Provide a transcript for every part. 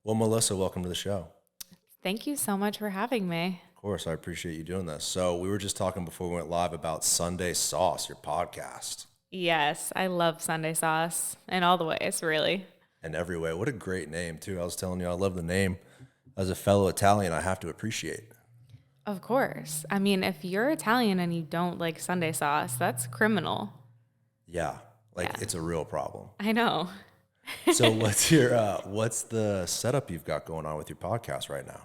Well, Melissa, welcome to the show. Thank you so much for having me. Of course, I appreciate you doing this. So, we were just talking before we went live about Sunday Sauce, your podcast, Yes, I love Sunday sauce in all the ways, really. in every way. What a great name, too. I was telling you, I love the name. As a fellow Italian, I have to appreciate. Of course. I mean, if you're Italian and you don't like Sunday sauce, that's criminal. Yeah, like Yeah, it's a real problem. I know. So, what's the setup you've got going on with your podcast right now?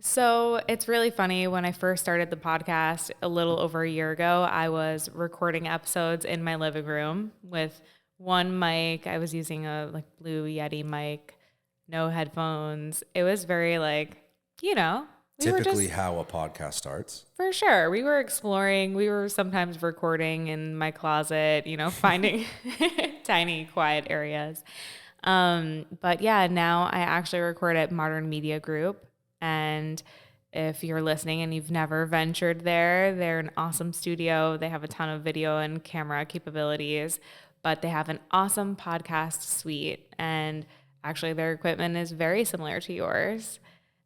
So it's really funny. When I first started the podcast a little over a year ago, I was recording episodes in my living room with one mic. I was using a Blue Yeti mic, no headphones. It was very you know, we were Typically, just how a podcast starts. For sure. We were exploring. We were sometimes recording in my closet, finding tiny, quiet areas. But yeah, now I actually record at Modern Media Group. And if you're listening and you've never ventured there, they're an awesome studio. They have a ton of video and camera capabilities, but they have an awesome podcast suite. And actually, their equipment is very similar to yours.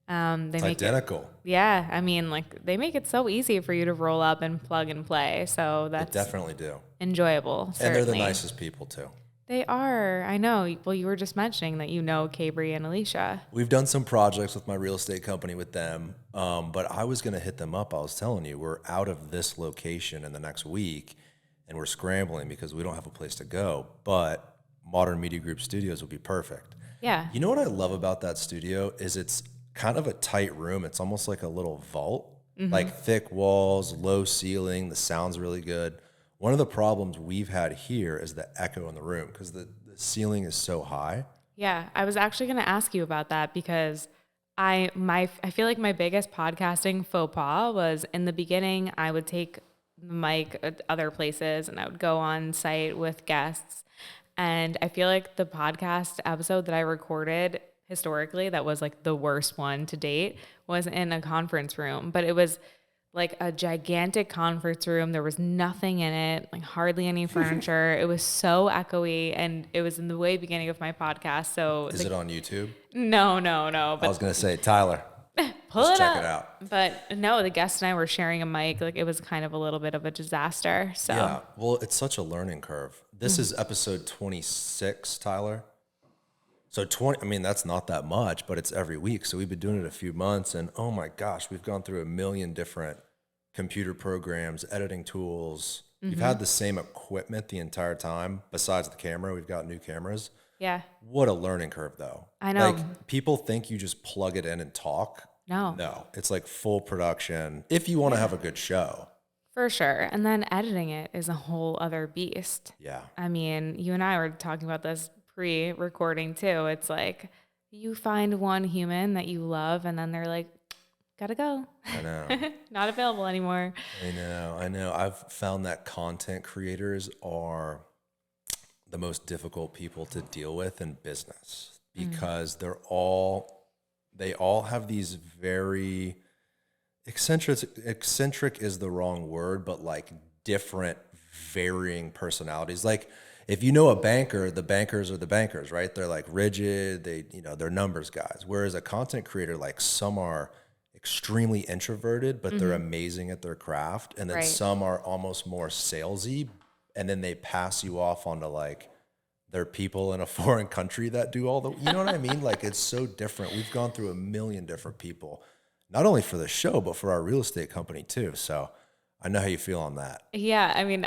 They It's make it identical. yeah, I mean, they make it so easy for you to roll up and plug and play. So They that's definitely do. enjoyable, And they're the certainly. nicest people, too. They are. I know. Well, you were just mentioning that you know Cabri and Alicia. We've done some projects with my real estate company with them, but I was going to hit them up. I was telling you, we're out of this location in the next week, and we're scrambling because we don't have a place to go. But Modern Media Group Studios would be perfect. Yeah. You know what I love about that studio is it's kind of a tight room. It's almost like a little vault, like thick walls, low ceiling. The sound's really good. One of the problems we've had here is the echo in the room because the ceiling is so high. Yeah. I was actually going to ask you about that because I feel like my biggest podcasting faux pas was in the beginning. I would take the mic at other places and I would go on site with guests. And I feel like the podcast episode that I recorded historically, that was like the worst one to date, was in a conference room. But it was like a gigantic conference room. There was nothing in it, like hardly any furniture. It was so echoey, and it was in the way beginning of my podcast. So Is it on YouTube? no. I was But going to say, Tyler, pull just it check it up. out. But no, the guest and I were sharing a mic. Like it was kind of a little bit of a disaster. So Yeah, well, it's such a learning curve. This is episode 26, Tyler. So 20, I mean, that's not that much, but it's every week. So we've been doing it a few months, and oh my gosh, we've gone through a million different computer programs, editing tools. You've had the same equipment the entire time, besides the camera. We've got new cameras. yeah, What a learning curve, though. I know. Like, people think you just plug it in and talk. No. No, it's like full production if you want to have a good show. For sure. And then editing it is a whole other beast. Yeah. I mean, you and I were talking about this pre-recording too. It's like you find one human that you love and then they're like, gotta go. I know. Not available anymore. I know. I've found that content creators are the most difficult people to deal with in business because they all have these very eccentric is the wrong word, but like different varying personalities. Like if you know a banker, the bankers are the bankers, right? They're like rigid, they're numbers guys. Whereas a content creator, like some are extremely introverted, but they're amazing at their craft. And then Right. some are almost more salesy, and then they pass you off onto like they're people in a foreign country that do all the, you know what I mean? Like it's so different. We've gone through a million different people, not only for the show, but for our real estate company too. So I know how you feel on that. Yeah, I mean,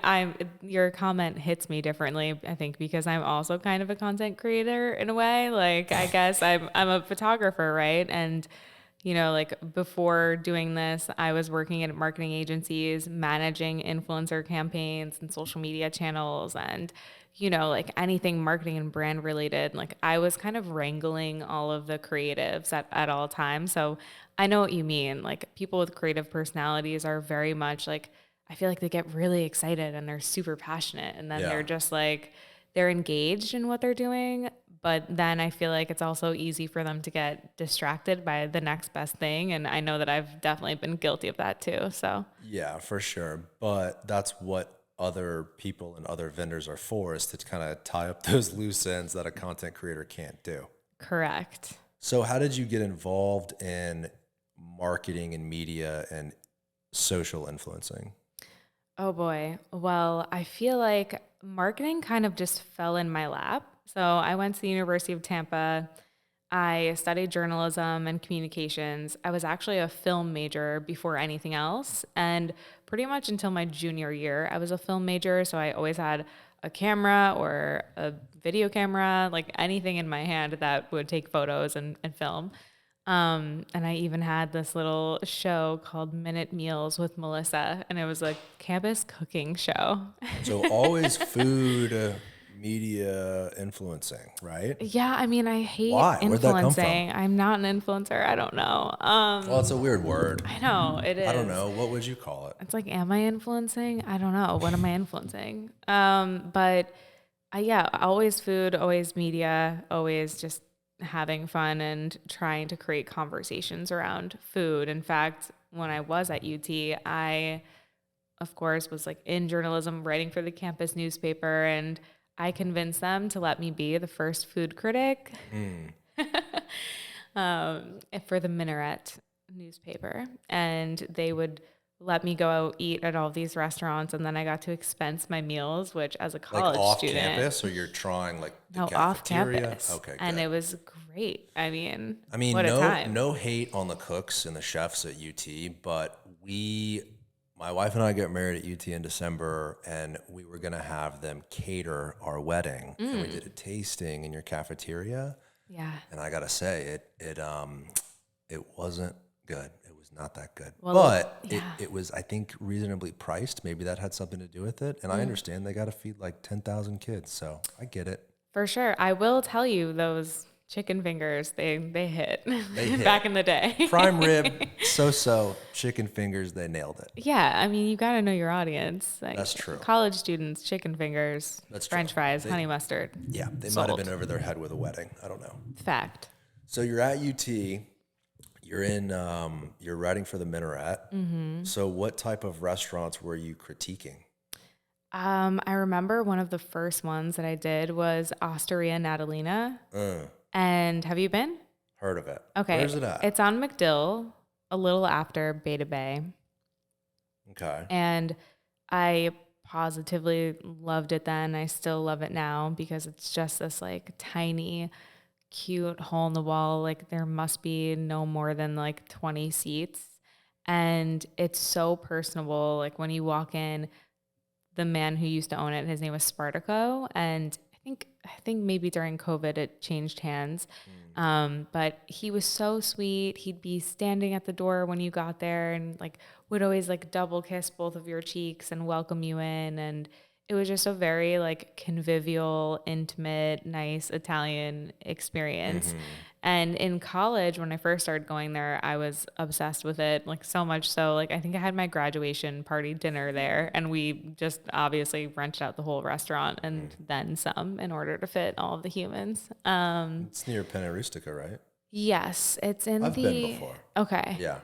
your comment hits me differently, I think, because I'm also kind of a content creator in a way. Like, I guess I'm a photographer, right? And like before doing this, I was working at marketing agencies, managing influencer campaigns and social media channels and like anything marketing and brand related. Like I was kind of wrangling all of the creatives at all times. So I know what you mean. Like people with creative personalities are very much like, I feel like they get really excited and they're super passionate. And then Yeah. they're just like, they're engaged in what they're doing. But then I feel like it's also easy for them to get distracted by the next best thing. And I know that I've definitely been guilty of that too. So Yeah, for sure. But that's what other people and other vendors are for, is to kind of tie up those loose ends that a content creator can't do. correct. So how did you get involved in marketing and media and social influencing? Oh boy. Well, I feel like marketing kind of just fell in my lap. So I went to the University of Tampa. I studied journalism and communications. I was actually a film major before anything else. And pretty much until my junior year, I was a film major. So I always had a camera or a video camera, like anything in my hand that would take photos and film. And I even had this little show called Minute Meals with Melissa, and it was a campus cooking show. So always food, media influencing, right? Yeah, I mean, I hate Why? Where'd that come from? influencing. I'm not an influencer. I don't know. Well, it's a weird word. I know it I don't is. know. What would you call it? It's like, am I influencing? I don't know. What am I influencing? But yeah, always food, always media, always just having fun and trying to create conversations around food. In fact, when I was at UT, I, of course, was like in journalism, writing for the campus newspaper, and I convinced them to let me be the first food critic for the Minaret newspaper. And they would let me go out eat at all these restaurants, and then I got to expense my meals, which as a Like college off student, campus, or you're trying like the no, off cafeteria? campus. Okay, good. And it was great. I mean, I mean, what a time. no hate on the cooks and the chefs at UT, but my wife and I got married at UT in December, and we were gonna have them cater our wedding, and we did a tasting in your cafeteria, Yeah. and I gotta say, it wasn't good. It was not that good, Well, but yeah. it was, I think, reasonably priced. Maybe that had something to do with it, and I understand they got to feed like 10,000 kids, so I get it. For sure. I will tell you those chicken fingers, they hit They hit. back in the day. Prime rib, so chicken fingers, they nailed it. Yeah, I mean, you got to know your audience. Like, That's true. College students, chicken fingers, That's French true. fries, honey mustard. Yeah, they might have Sold. been over their head with a wedding. I don't know. Fact. So you're at UT. You're in. You're writing for the Minaret. So what type of restaurants were you critiquing? I remember one of the first ones that I did was Osteria Natalina. And have you been? Heard of it? Okay. Where's it at? It's on MacDill, a little after Beta Bay. Okay. And I positively loved it then. I still love it now because it's just this like tiny, cute hole in the wall. Like there must be no more than like 20 seats. And it's so personable. Like when you walk in, the man who used to own it, his name was Spartaco. And I think maybe during COVID it changed hands. But he was so sweet. He'd be standing at the door when you got there and like would always like double kiss both of your cheeks and welcome you in. And it was just a very like convivial, intimate, nice Italian experience. And in college, when I first started going there, I was obsessed with it, like so much so, like I think I had my graduation party dinner there, and we just obviously rented out the whole restaurant and then some in order to fit all of the humans. It's near Penna Rustica, right? Yes, it's in I've been before. Okay. Yeah.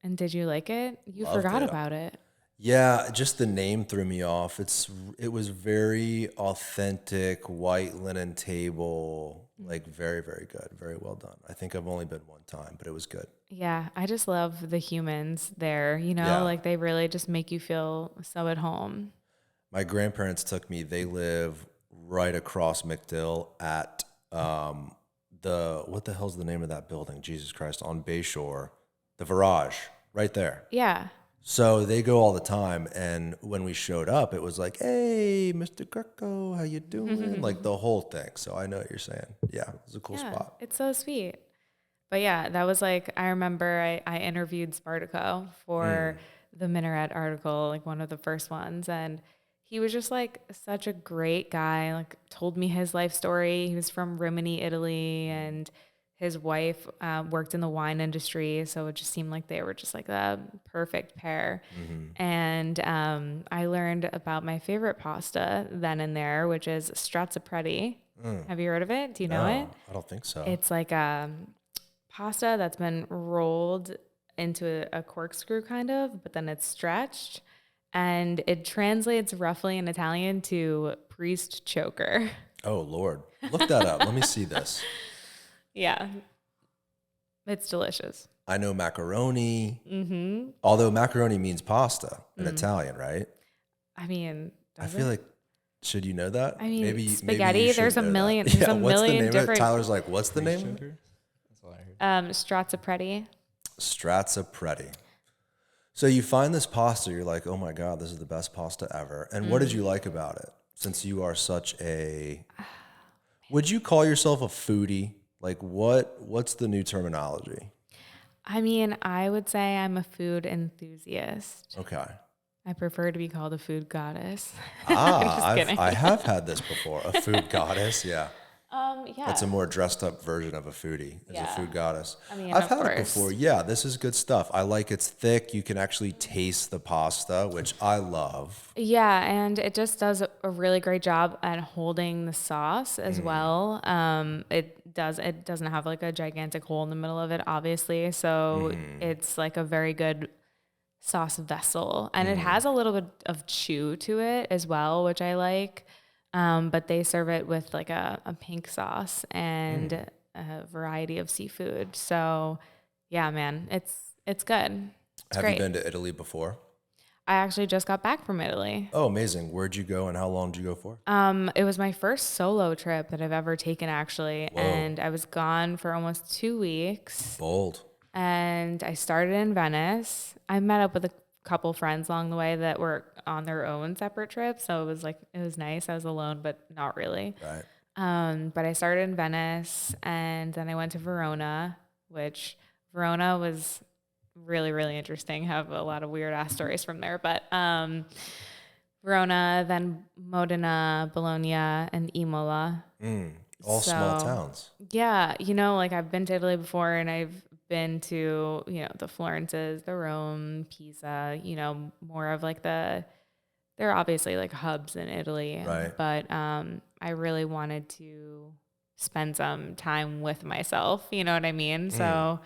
And did you like it? You Loved forgot it. about it. Yeah, just the name threw me off. It was very authentic, white linen table, like very, very good, very well done. I think I've only been one time, but it was good. Yeah, I just love the humans there, Yeah. like they really just make you feel so at home. My grandparents took me. They live right across MacDill at what the hell's the name of that building? Jesus Christ, on Bayshore, the Virage, right there. Yeah. So they go all the time, and when we showed up, it was like, "Hey, Mr. Greco, how you doing?" Like the whole thing. So I know what you're saying. Yeah, it was a cool spot. It's so sweet. But yeah, that was like, I remember I interviewed Spartaco for the Minaret article, like one of the first ones. And he was just like such a great guy, like told me his life story. He was from Rimini, Italy, and his wife worked in the wine industry. So it just seemed like they were just like a perfect pair. And I learned about my favorite pasta then and there, which is stracciapreti. Have you heard of it? Do you know No, it? I don't think so. It's like a pasta that's been rolled into a corkscrew kind of, but then it's stretched. And it translates roughly in Italian to priest choker. Oh, Lord. Look that up. Let me see this. Yeah. It's delicious. I know macaroni, although macaroni means pasta in Italian, right? I mean, I does feel it? like, should you know that? I mean, Maybe you spaghetti, should there's a know that. million, there's Yeah, a what's the million name of it? different, Tyler's like, what's the name of it? Sugar? That's all I heard. stracciatella. Stracciatella. So you find this pasta, you're like, oh my God, this is the best pasta ever. And what did you like about it? Since you are such a, would you call yourself a foodie? Like what's the new terminology? I mean, I would say I'm a food enthusiast. Okay. I prefer to be called a food goddess. Ah, Just kidding. I have had this before. A food goddess, yeah. Yeah. That's a more dressed up version of a foodie, is a Yeah. food goddess. I mean, I've of had it course. before. Yeah, this is good stuff. I like it's thick. You can actually taste the pasta, which I love. Yeah, and it just does a really great job at holding the sauce as well. It doesn't have like a gigantic hole in the middle of it, obviously. So it's like a very good sauce vessel. And it has a little bit of chew to it as well, which I like. But they serve it with like a pink sauce and a variety of seafood. So yeah, man, it's good. It's Have great. you been to Italy before? I actually just got back from Italy. Oh, amazing. Where'd you go and how long did you go for? It was my first solo trip that I've ever taken actually. Whoa. And I was gone for almost 2 weeks. Bold. And I started in Venice. I met up with a couple friends along the way that were on their own separate trips. So it was nice. I was alone, but not really. Right. But I started in Venice and then I went to Verona, which Verona was really, really interesting. Have a lot of weird ass stories from there. But Verona, then Modena, Bologna, and Imola. All small towns. Yeah, like I've been to Italy before and I've been to, the Florences, the Rome, Pisa, more of like they're obviously like hubs in Italy. Right. But I really wanted to spend some time with myself, you know what I mean? So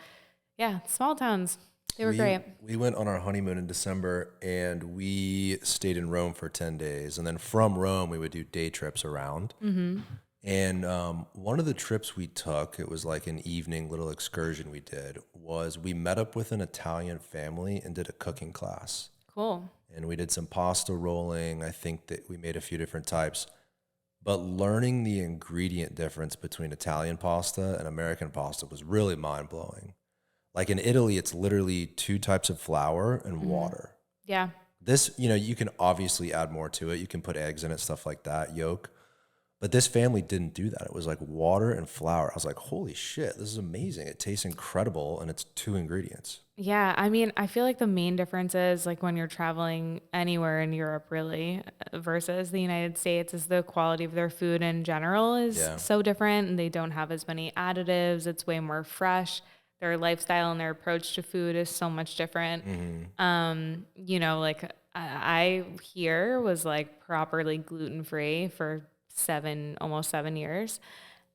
yeah, small towns. They were great. We went on our honeymoon in December and we stayed in Rome for 10 days. And then from Rome, we would do day trips around. And one of the trips we took, it was like an evening little excursion we did, was we met up with an Italian family and did a cooking class. Cool. And we did some pasta rolling. I think that we made a few different types. But learning the ingredient difference between Italian pasta and American pasta was really mind-blowing. Like in Italy, it's literally 2 types of flour and water. Yeah. This, you can obviously add more to it. You can put eggs in it, stuff like that, yolk. But this family didn't do that. It was like water and flour. I was like, holy shit, this is amazing. It tastes incredible, and it's 2 ingredients. Yeah, I mean, I feel like the main difference is like when you're traveling anywhere in Europe, really, versus the United States, is the quality of their food in general is so different, and they don't have as many additives. It's way more fresh. Their lifestyle and their approach to food is so much different. Like I here was like properly gluten-free for almost 7 years.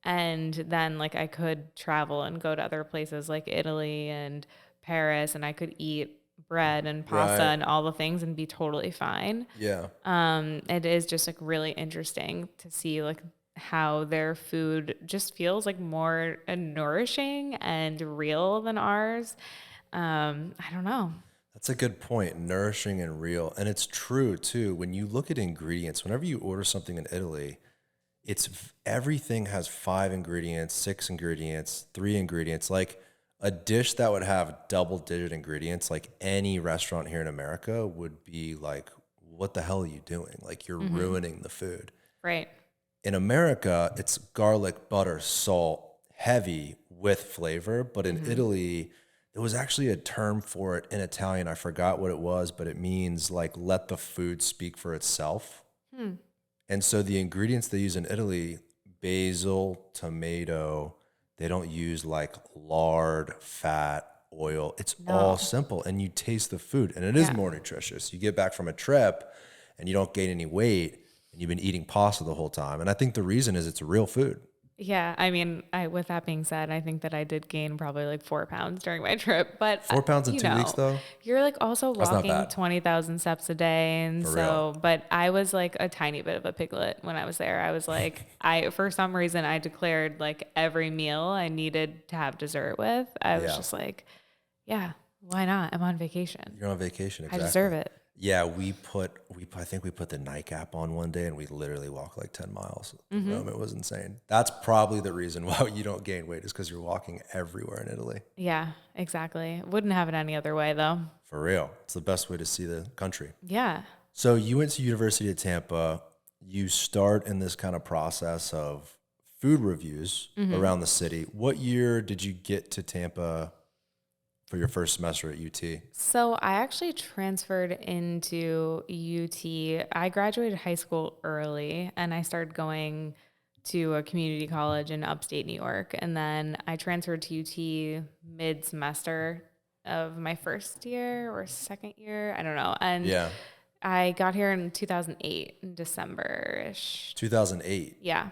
And then like I could travel and go to other places like Italy and Paris, and I could eat bread and pasta and all the things and be totally fine. Yeah. It is just like really interesting to see like how their food just feels like more nourishing and real than ours. I don't know. That's a good point. Nourishing and real. And it's true too. When you look at ingredients, whenever you order something in Italy, everything has 5 ingredients, 6 ingredients, 3 ingredients. Like a dish that would have double-digit ingredients, like any restaurant here in America would be like, what the hell are you doing? Like you're ruining the food. Right. In America, it's garlic, butter, salt, heavy with flavor. But in Italy, there was actually a term for it in Italian. I forgot what it was, but it means like let the food speak for itself. And so the ingredients they use in Italy, basil, tomato, they don't use like lard, fat, oil. It's all simple. And you taste the food and it is more nutritious. You get back from a trip and you don't gain any weight and you've been eating pasta the whole time. And I think the reason is it's real food. Yeah, I mean, with that being said, I think that I did gain probably like 4 pounds during my trip. But 4 pounds in 2 weeks, though? you're like also That's not walking bad. 20,000 steps a day, and For real. so. But I was like a tiny bit of a piglet when I was there. I was like, for some reason I declared like every meal I needed to have dessert with. I was Yeah. just like, yeah, why not? I'm on vacation. You're on vacation, I exactly. deserve it. Yeah, I think we put the Nike app on one day and we literally walked like 10 miles. The room, it was insane. That's probably the reason why you don't gain weight is because you're walking everywhere in Italy. Yeah, exactly. Wouldn't have it any other way though. For real. It's the best way to see the country. Yeah. So you went to University of Tampa. You start in this kind of process of food reviews around the city. What year did you get to Tampa for your first semester at UT? So I actually transferred into UT. I graduated high school early and I started going to a community college in upstate New York. And then I transferred to UT mid-semester of my first year or second year. I don't know. And Yeah. I got here in 2008, in December-ish. 2008. Yeah.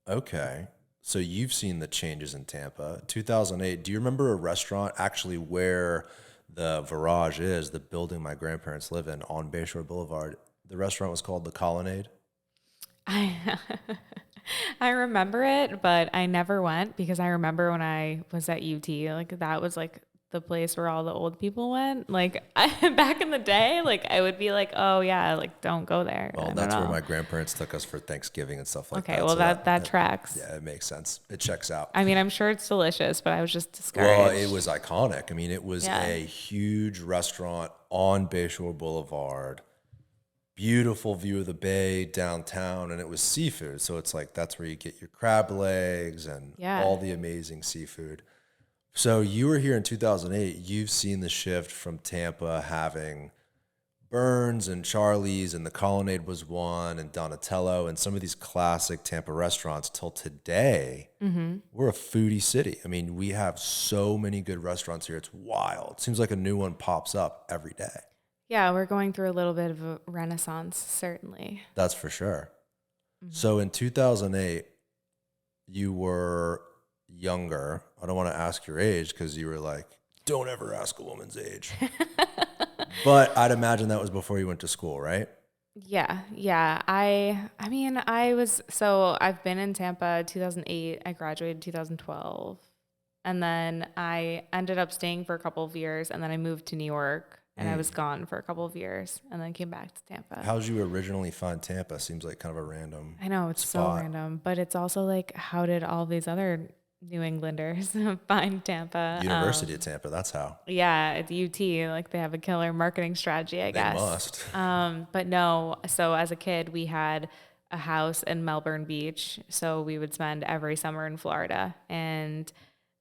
Okay. So you've seen the changes in Tampa. 2008, do you remember a restaurant actually where the Virage is, the building my grandparents live in on Bayshore Boulevard? The restaurant was called The Colonnade. I I remember it, but I never went because I remember when I was at UT, like that was like the place where all the old people went. Like back in the day, like I would be like, oh yeah, like don't go there. Well, that's where my grandparents took us for Thanksgiving and stuff like that. Okay, well So that tracks. yeah, it makes sense. It checks out. I mean, I'm sure it's delicious, but I was just discouraged. Well, it was iconic. I mean, it was Yeah. a huge restaurant on Bayshore Boulevard. Beautiful view of the bay downtown, and it was seafood. So it's like that's where you get your crab legs and Yeah. all the amazing seafood. So you were here in 2008. You've seen the shift from Tampa having Burns and Charlie's, and the Colonnade was one, and Donatello, and some of these classic Tampa restaurants till today. We're a foodie city. I mean, we have so many good restaurants here. It's wild. Seems like a new one pops up every day. Yeah, we're going through a little bit of a renaissance, certainly. That's for sure. So in 2008, you were younger. I don't want to ask your age because you were like, don't ever ask a woman's age. But I'd imagine that was before you went to school, right? Yeah. I mean, I've been in Tampa 2008. I graduated 2012. And then I ended up staying for a couple of years, and then I moved to New York, and I was gone for a couple of years, and then came back to Tampa. How'd you originally find Tampa? Seems like kind of a random I know, it's spot. so random, but it's also like, how did all these other New Englanders find Tampa? University of Tampa, that's how. Yeah, it's UT. Like they have a killer marketing strategy, I guess. They must. But no, so as a kid, we had a house in Melbourne Beach. So we would spend every summer in Florida. And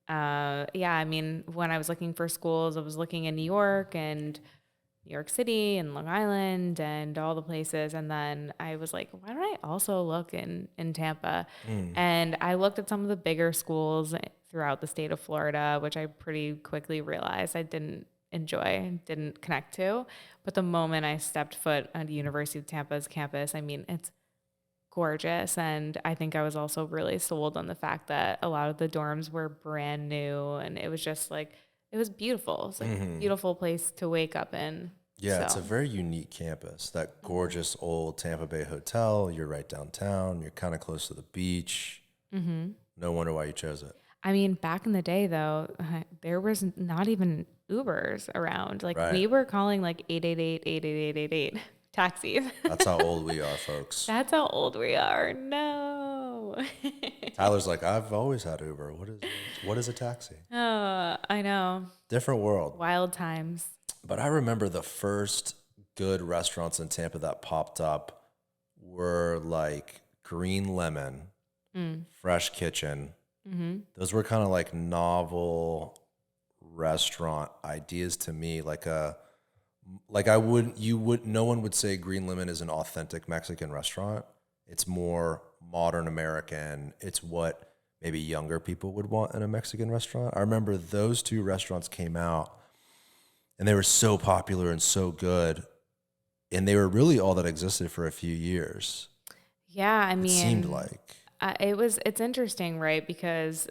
yeah, I mean, when I was looking for schools, I was looking in New York and New York City and Long Island and all the places. And then I was like, why don't I also look in Tampa? And I looked at some of the bigger schools throughout the state of Florida, which I pretty quickly realized I didn't enjoy, didn't connect to. But the moment I stepped foot on the University of Tampa's campus, I mean, it's gorgeous. And I think I was also really sold on the fact that a lot of the dorms were brand new, and it was just like, it was beautiful. It's like a beautiful place to wake up in. Yeah, it's a very unique campus. That gorgeous old Tampa Bay hotel. You're right downtown. You're kind of close to the beach. No wonder why you chose it. I mean, back in the day, though, there was not even Ubers around. Like, Right. we were calling like 888-888-888 taxis. That's how old we are, folks. That's how old we are. No. Tyler's like, I've always had Uber. What is a taxi? Oh, I know. Different world. Wild times. But I remember the first good restaurants in Tampa that popped up were like Green Lemon, Fresh Kitchen. Those were kind of like novel restaurant ideas to me. No one would say Green Lemon is an authentic Mexican restaurant. It's more modern American. It's what maybe younger people would want in a Mexican restaurant. I remember those two restaurants came out and they were so popular and so good. And they were really all that existed for a few years. Yeah, I It mean, seemed like. It's interesting, right? Because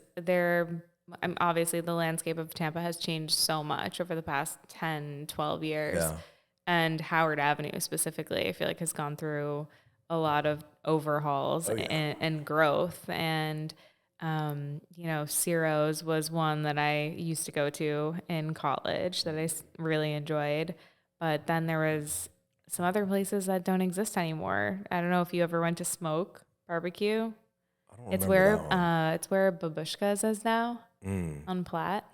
obviously the landscape of Tampa has changed so much over the past 10, 12 years. Yeah. And Howard Avenue specifically, I feel like has gone through a lot of overhauls Oh, yeah. and growth. And, Ciro's was one that I used to go to in college that I really enjoyed. But then there was some other places that don't exist anymore. I don't know if you ever went to Smoke Barbecue. I don't remember that one. It's where Babushka's is now on Platte.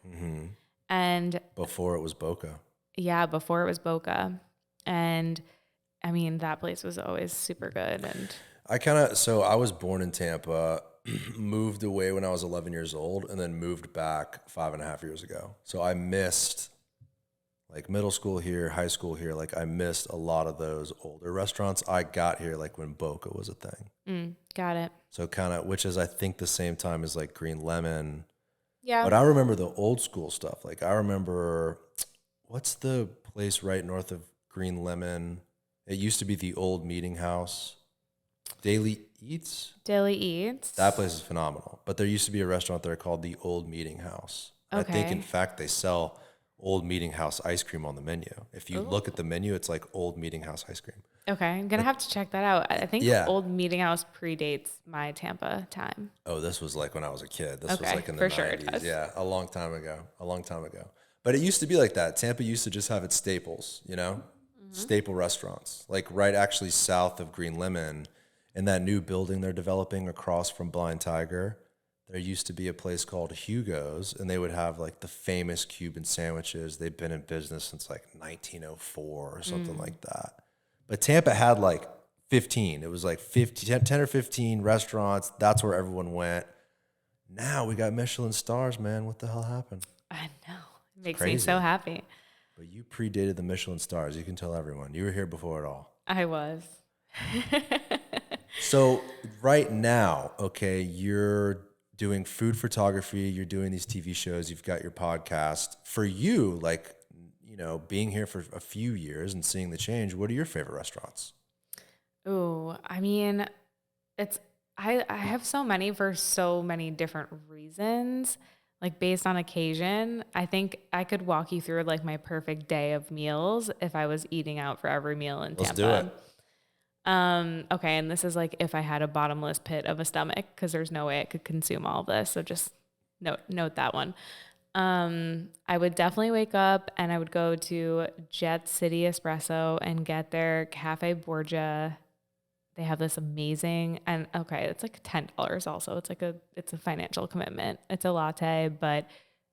And Before it was Boca. yeah, before it was Boca. And I mean, that place was always super good. And So I was born in Tampa, moved away when I was 11 years old, and then moved back 5.5 years ago. So I missed like middle school here, high school here. Like I missed a lot of those older restaurants. I got here like when Boca was a thing. got it. So kind of, which is I think the same time as like Green Lemon. Yeah. But I remember the old school stuff. Like I remember, what's the place right north of Green Lemon? It used to be the old meeting house. Daily Eats? Daily Eats. That place is phenomenal. But there used to be a restaurant there called the Old Meeting House. I think, in fact, they sell Old Meeting House ice cream on the menu. If you look at the menu, it's like Old Meeting House ice cream. Okay, I'm going to have to check that out. I think Yeah. Old Meeting House predates my Tampa time. Oh, this was like when I was a kid. This was Okay, like in the for 90s. sure it does. Yeah, a long time ago. But it used to be like that. Tampa used to just have its staples, staple restaurants. Like right actually south of Green Lemon, in that new building they're developing across from Blind Tiger, there used to be a place called Hugo's, and they would have like the famous Cuban sandwiches. They've been in business since like 1904 or something like that. But Tampa had like 15. It was like 10 or 15 restaurants. That's where everyone went. Now we got Michelin stars, man. What the hell happened? I know. It makes me crazy. so happy. But you predated the Michelin stars. You can tell everyone. You were here before it all. I was. So right now, okay, you're doing food photography. You're doing these TV shows. You've got your podcast. For you, like, being here for a few years and seeing the change, what are your favorite restaurants? Ooh, I mean, I have so many for so many different reasons. Like based on occasion, I think I could walk you through like my perfect day of meals if I was eating out for every meal in Tampa. Let's do it. Okay, and this is like if I had a bottomless pit of a stomach, because there's no way I could consume all of this. So just note that one. I would definitely wake up and I would go to Jet City Espresso and get their Cafe Borgia. They have this amazing, and okay, it's like $10 also. It's a financial commitment. It's a latte, but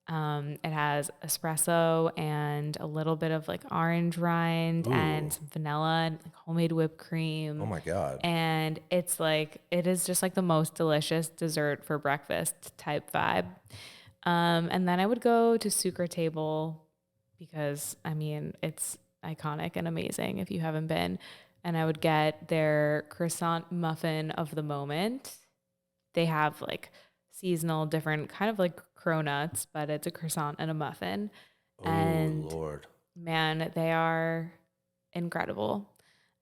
it has espresso and a little bit of like orange rind and some vanilla and like homemade whipped cream. Oh my God. And it is just like the most delicious dessert for breakfast type vibe. And then I would go to Sucre Table because I mean, it's iconic and amazing if you haven't been. And I would get their croissant muffin of the moment. They have like seasonal different kind of like cronuts, but it's a croissant and a muffin. Oh, And Lord. man, they are incredible.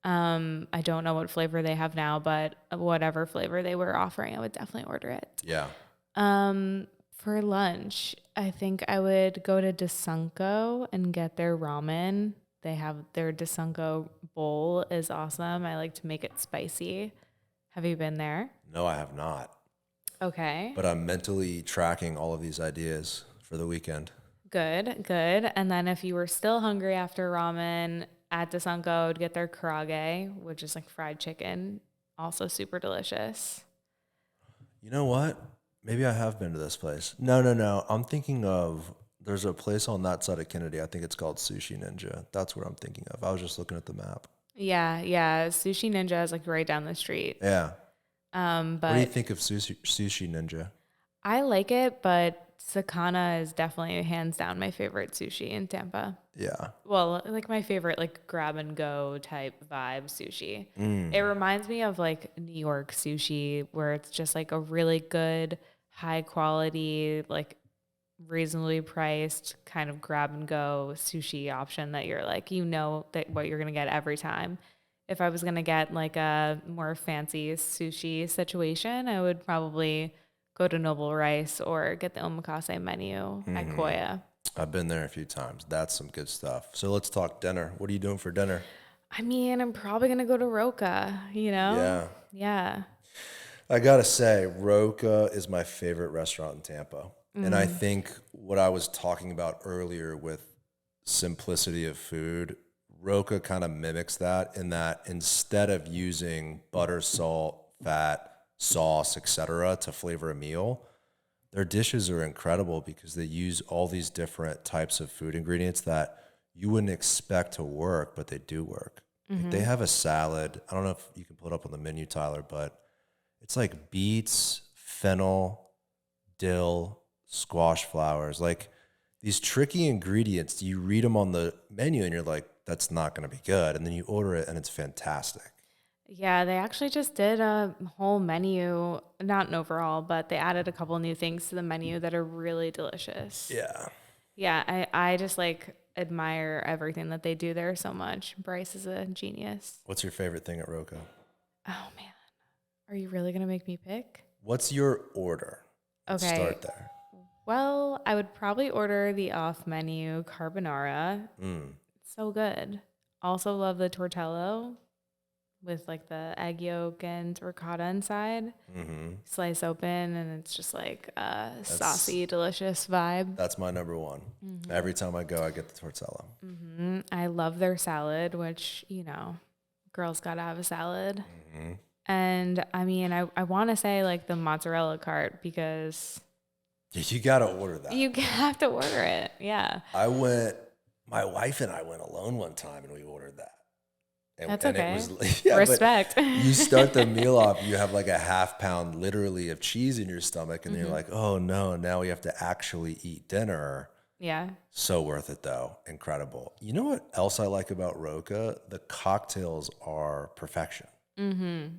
I don't know what flavor they have now, but whatever flavor they were offering, I would definitely order it. Yeah. For lunch, I think I would go to Desunko and get their ramen. They have their Desunko bowl is awesome. I like to make it spicy. Have you been there? No, I have not. Okay. But I'm mentally tracking all of these ideas for the weekend. Good. And then if you were still hungry after ramen at Desunko, I would get their karage, which is like fried chicken, also super delicious. You know what? Maybe I have been to this place. No. I'm thinking of, there's a place on that side of Kennedy. I think it's called Sushi Ninja. That's where I'm thinking of. I was just looking at the map. Yeah. Sushi Ninja is like right down the street. Yeah. But what do you think of Sushi Ninja? I like it, but Sakana is definitely hands down my favorite sushi in Tampa. Yeah. Well, like my favorite like grab and go type vibe sushi. It reminds me of like New York sushi where it's just like a really good, high quality, like reasonably priced kind of grab and go sushi option that you're like, that what you're going to get every time. if I was going to get like a more fancy sushi situation, I would probably go to Noble Rice or get the omakase menu at Koya. I've been there a few times. That's some good stuff. So let's talk dinner. What are you doing for dinner? I mean, I'm probably going to go to Roca, you know? Yeah. Yeah. I gotta say, Roca is my favorite restaurant in Tampa. And I think what I was talking about earlier with simplicity of food, Roca kind of mimics that in that instead of using butter, salt, fat, sauce, etc. to flavor a meal, their dishes are incredible because they use all these different types of food ingredients that you wouldn't expect to work, but they do work. Like they have a salad. I don't know if you can pull it up on the menu, Tyler, but it's like beets, fennel, dill, squash flowers, like these tricky ingredients. You read them on the menu and you're like, that's not going to be good. And then you order it and it's fantastic. Yeah, they actually just did a whole menu, not an overall, but they added a couple new things to the menu that are really delicious. Yeah. Yeah, I just like admire everything that they do there so much. Bryce is a genius. What's your favorite thing at Roca? Oh man, are you really gonna make me pick? What's your order? Let's Okay. start there. Well, I would probably order the off menu carbonara. It's so good. Also love the tortello with like the egg yolk and ricotta inside. Slice open and it's just like a saucy, delicious vibe. That's my number one. Every time I go, I get the tortilla. I love their salad, which, you know, girls gotta have a salad. And I mean, I want to say like the mozzarella cart because You got to order that. you have to order it. Yeah. My wife and I went alone one time and we ordered that. And, That's and okay. It was, yeah, Respect. you start the meal off, you have like a half pound literally of cheese in your stomach and you're like, oh no, now we have to actually eat dinner. Yeah. So worth it though. Incredible. You know what else I like about Roca? The cocktails are perfection.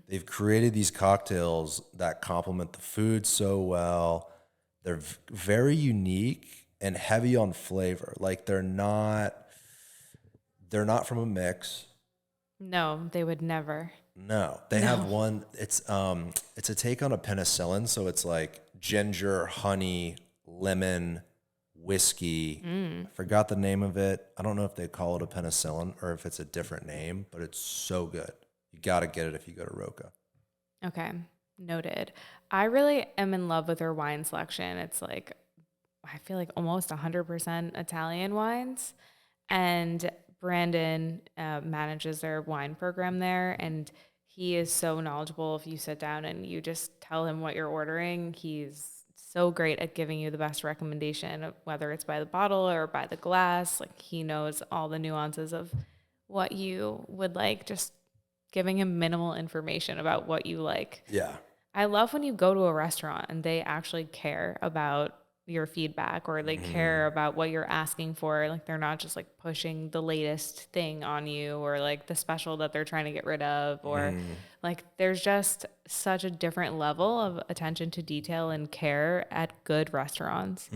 They've created these cocktails that complement the food so well. They're very unique and heavy on flavor. Like they're not from a mix. No, they would never. No, they have one. It's a take on a penicillin, so it's like ginger, honey, lemon, whiskey. I forgot the name of it. I don't know if they call it a penicillin or if it's a different name, but it's so good. You got to get it if you go to Roca. Okay. Noted. I really am in love with their wine selection. It's like, I feel like almost 100% Italian wines. And Brandon manages their wine program there. And he is so knowledgeable. If you sit down and you just tell him what you're ordering, he's so great at giving you the best recommendation, of whether it's by the bottle or by the glass. Like he knows all the nuances of what you would like, just giving him minimal information about what you like. Yeah. I love when you go to a restaurant and they actually care about your feedback or they care about what you're asking for. Like they're not just like pushing the latest thing on you or like the special that they're trying to get rid of or like there's just such a different level of attention to detail and care at good restaurants.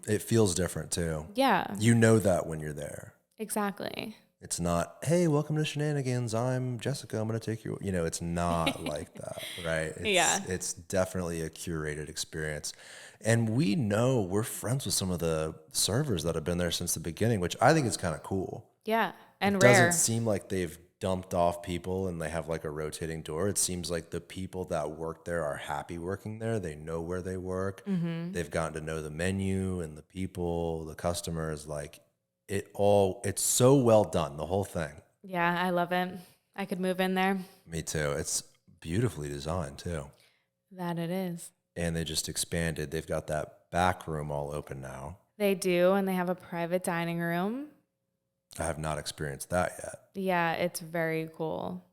It feels different too. Yeah, You know that when you're there. exactly. It's not, hey, welcome to Shenanigans. I'm Jessica. I'm going to take you. You know, it's not like that, right? It's definitely a curated experience. And we know we're friends with some of the servers that have been there since the beginning, which I think is kind of cool. Yeah, and It rare. doesn't seem like they've dumped off people and they have like a rotating door. It seems like the people that work there are happy working there. They know where they work. They've gotten to know the menu and the people, the customers, like it's so well done, the whole thing. Yeah, I love it. I could move in there. Me too. It's beautifully designed too. That it is. And they just expanded. They've got that back room all open now. They do, and they have a private dining room. I have not experienced that yet. Yeah, it's very cool.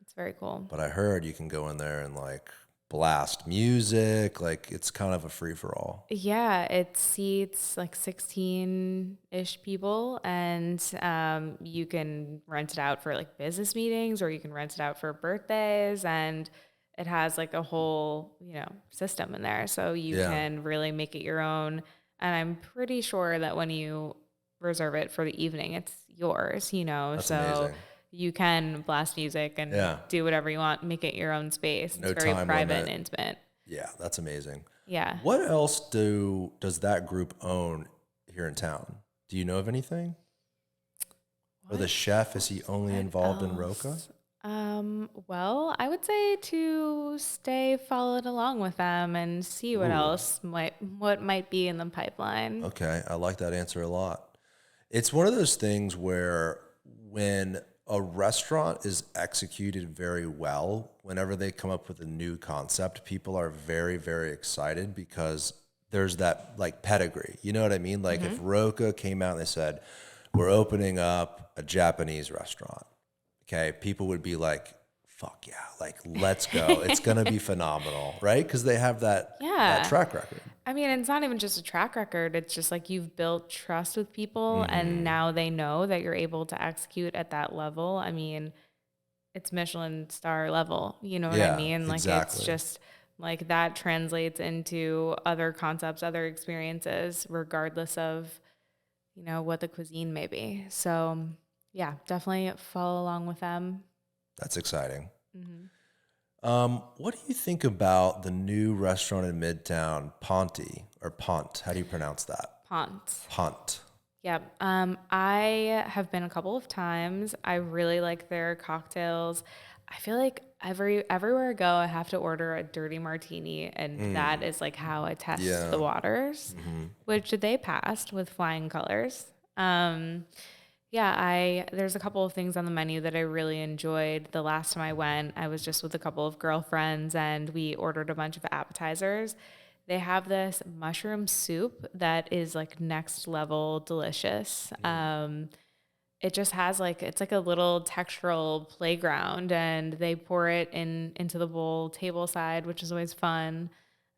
It's very cool. But I heard you can go in there and like blast music. Like it's kind of a free for all. Yeah, it seats like 16-ish people, and you can rent it out for like business meetings or you can rent it out for birthdays, and it has like a whole, system in there. So you can really make it your own. And I'm pretty sure that when you reserve it for the evening, it's yours, That's so amazing. you can blast music and do whatever you want, make it your own space. No It's very time private limit. and intimate. Yeah, that's amazing. Yeah. What else does that group own here in town? Do you know of anything? Or the chef, is he only involved in Roca? Well, I would say to stay followed along with them and see what else might be in the pipeline. Okay, I like that answer a lot. It's one of those things where when a restaurant is executed very well, whenever they come up with a new concept, people are very, very excited because there's that like pedigree. You know what I mean? Like if Roca came out and they said, we're opening up a Japanese restaurant, okay, people would be like, fuck yeah, like let's go. It's going to be phenomenal, right? Because they have that track record. I mean, it's not even just a track record. It's just like you've built trust with people and now they know that you're able to execute at that level. I mean, it's Michelin star level. You know what I mean? Like exactly. It's just like that translates into other concepts, other experiences, regardless of, you know, what the cuisine may be. So yeah, definitely follow along with them. That's exciting. What do you think about the new restaurant in Midtown, Ponte or Pont? How do you pronounce that? Pont. Yeah. I have been a couple of times. I really like their cocktails. I feel like everywhere I go, I have to order a dirty martini, and that is like how I test the waters, which they passed with flying colors. There's a couple of things on the menu that I really enjoyed. The last time I went, I was just with a couple of girlfriends and we ordered a bunch of appetizers. They have this mushroom soup that is like next level delicious. It just has it's like a little textural playground, and they pour it into the bowl table side, which is always fun.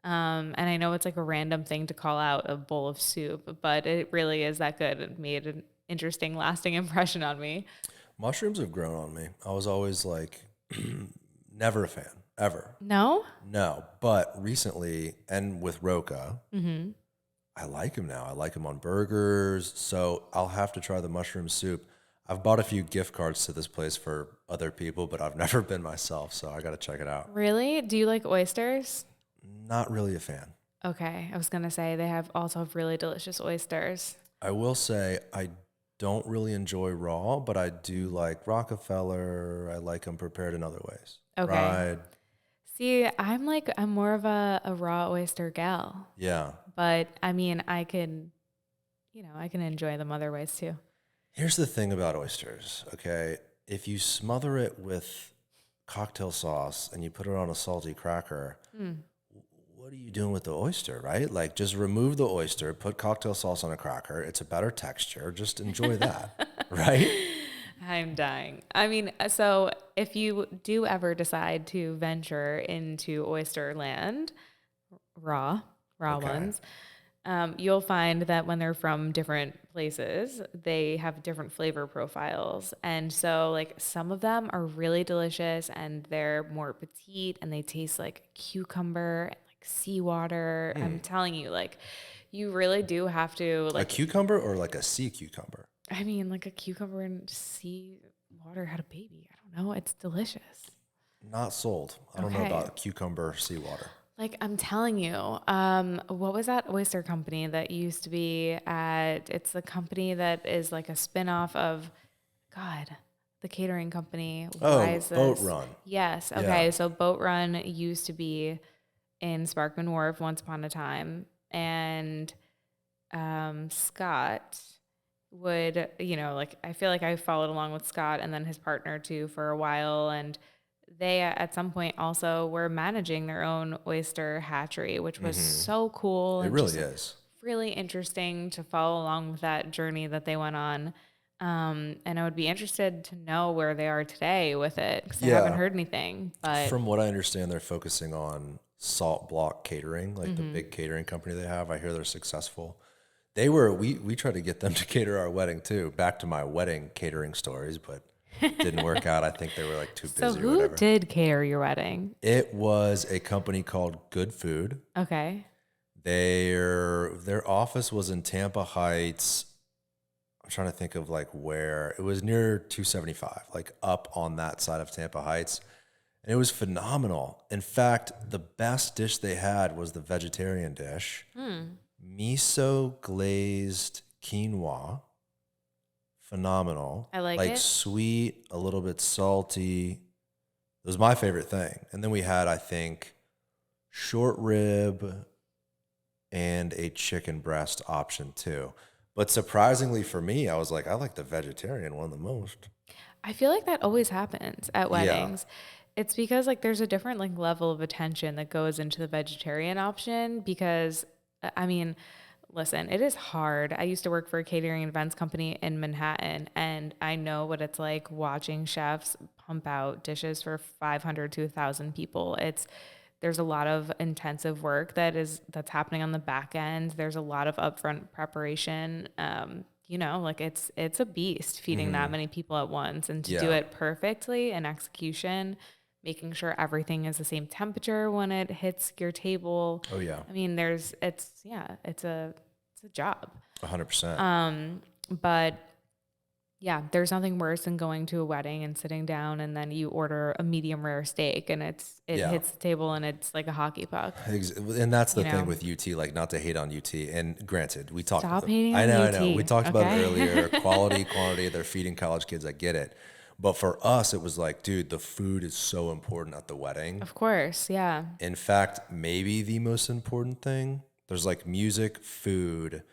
And I know it's like a random thing to call out a bowl of soup, but it really is that good. It made an interesting, lasting impression on me. Mushrooms have grown on me. I was always like, never a fan, ever. No? No, but recently, and with Roca, I like them now. I like them on burgers, so I'll have to try the mushroom soup. I've bought a few gift cards to this place for other people, but I've never been myself, so I got to check it out. Really? Do you like oysters? Not really a fan. Okay, I was gonna say they also have really delicious oysters. I will say I don't really enjoy raw, but I do like Rockefeller. I like them prepared in other ways. Okay. Fried. See, I'm more of a raw oyster gal. Yeah. But I mean, I can enjoy them other ways too. Here's the thing about oysters, okay? If you smother it with cocktail sauce and you put it on a salty cracker, what are you doing with the oyster, right? Like, just remove the oyster, put cocktail sauce on a cracker. It's a better texture. Just enjoy that, right? I'm dying. I mean, so if you do ever decide to venture into oyster land, raw ones, you'll find that when they're from different places, they have different flavor profiles. And so like some of them are really delicious and they're more petite and they taste like cucumber and like seawater. I'm telling you, like you really do have to like a cucumber or like a sea cucumber? I mean, like a cucumber and sea water had a baby. I don't know. It's delicious. Not sold. I don't know about cucumber seawater. Like I'm telling you, what was that oyster company that used to be at? It's the company that is like a spinoff of, God, the catering company. Why is this? Boat Run. Yes. Okay. Yeah. So Boat Run used to be in Sparkman Wharf once upon a time, and Scott would, like I feel like I followed along with Scott and then his partner too for a while, and they at some point also were managing their own oyster hatchery, which was so cool. It really is. Really interesting to follow along with that journey that they went on. And I would be interested to know where they are today with it because I haven't heard anything. But from what I understand, they're focusing on Salt Block Catering, like the big catering company they have. I hear they're successful. We tried to get them to cater our wedding too. Back to my wedding catering stories, but didn't work out. I think they were like too busy. So who did cater your wedding? It was a company called Good Food. Okay. Their office was in Tampa Heights. I'm I'm trying to think of like where it was near 275, like up on that side of Tampa Heights. And it was phenomenal. In fact, the best dish they had was the vegetarian dish. Miso glazed quinoa. Phenomenal. I like Like it. sweet, a little bit salty. It was my favorite thing. And then we had, I think, short rib and a chicken breast option too. But surprisingly for me, I was like, I like the vegetarian one the most. I feel like that always happens at Yeah. weddings. It's because like there's a different like level of attention that goes into the vegetarian option because I mean, listen, it is hard. I used to work for a catering and events company in Manhattan and I know what it's like watching chefs pump out dishes for 500 to 1,000 people. There's a lot of intensive work that's happening on the back end. There's a lot of upfront preparation. Like it's a beast feeding that many people at once, and to do Yeah. it perfectly in execution, making sure everything is the same temperature when it hits your table. Oh yeah. I mean, it's a job. 100%. But yeah, there's nothing worse than going to a wedding and sitting down and then you order a medium rare steak and it Yeah. hits the table and it's like a hockey puck. And that's the You thing know. with UT, like not to hate on UT. And granted, we talked. Stop hating I on know, I UT. know. We talked about it Okay. earlier. Quality, quantity. They're feeding college kids. I get it. But for us, it was like, dude, the food is so important at the wedding. Of course, yeah. In fact, maybe the most important thing. There's like music, food,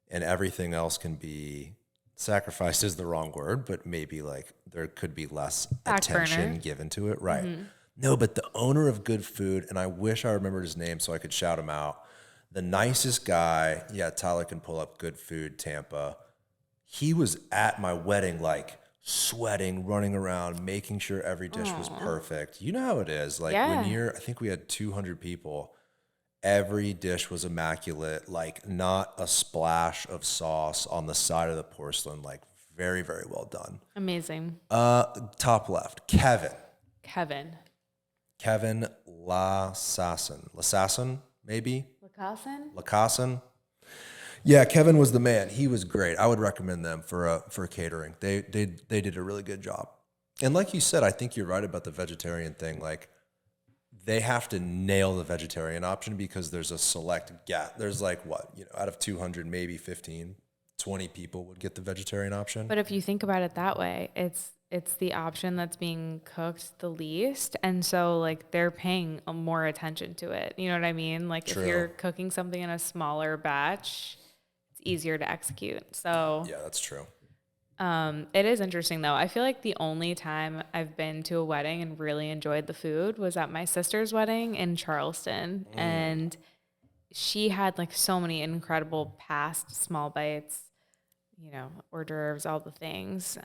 and everything else can be sacrificed is the wrong word, but maybe like there could be less Back attention burner. given to it. Right. No, but the owner of Good Food, and I wish I remembered his name so I could shout him out. The nicest guy. Yeah, Tyler can pull up Good Food Tampa. He was at my wedding, like sweating, running around, making sure every dish was perfect. You know how it is. Like Yeah. I think we had 200 people. Every dish was immaculate, like not a splash of sauce on the side of the porcelain, like very, very well done. Amazing. Top left, Kevin Lasasson, maybe? Lacasson? Yeah, Kevin was the man. He was great. I would recommend them for catering. They did a really good job. And like you said, I think you're right about the vegetarian thing. Like they have to nail the vegetarian option because there's a select gap. There's like what, out of 200, maybe 15, 20 people would get the vegetarian option. But if you think about it that way, it's the option that's being cooked the least, and so like they're paying more attention to it. You know what I mean? Like True. if you're cooking something in a smaller batch, it's easier to execute. So Yeah, that's true. it is interesting though. I feel like the only time I've been to a wedding and really enjoyed the food was at my sister's wedding in Charleston. And she had like so many incredible past small bites, hors d'oeuvres, all the things,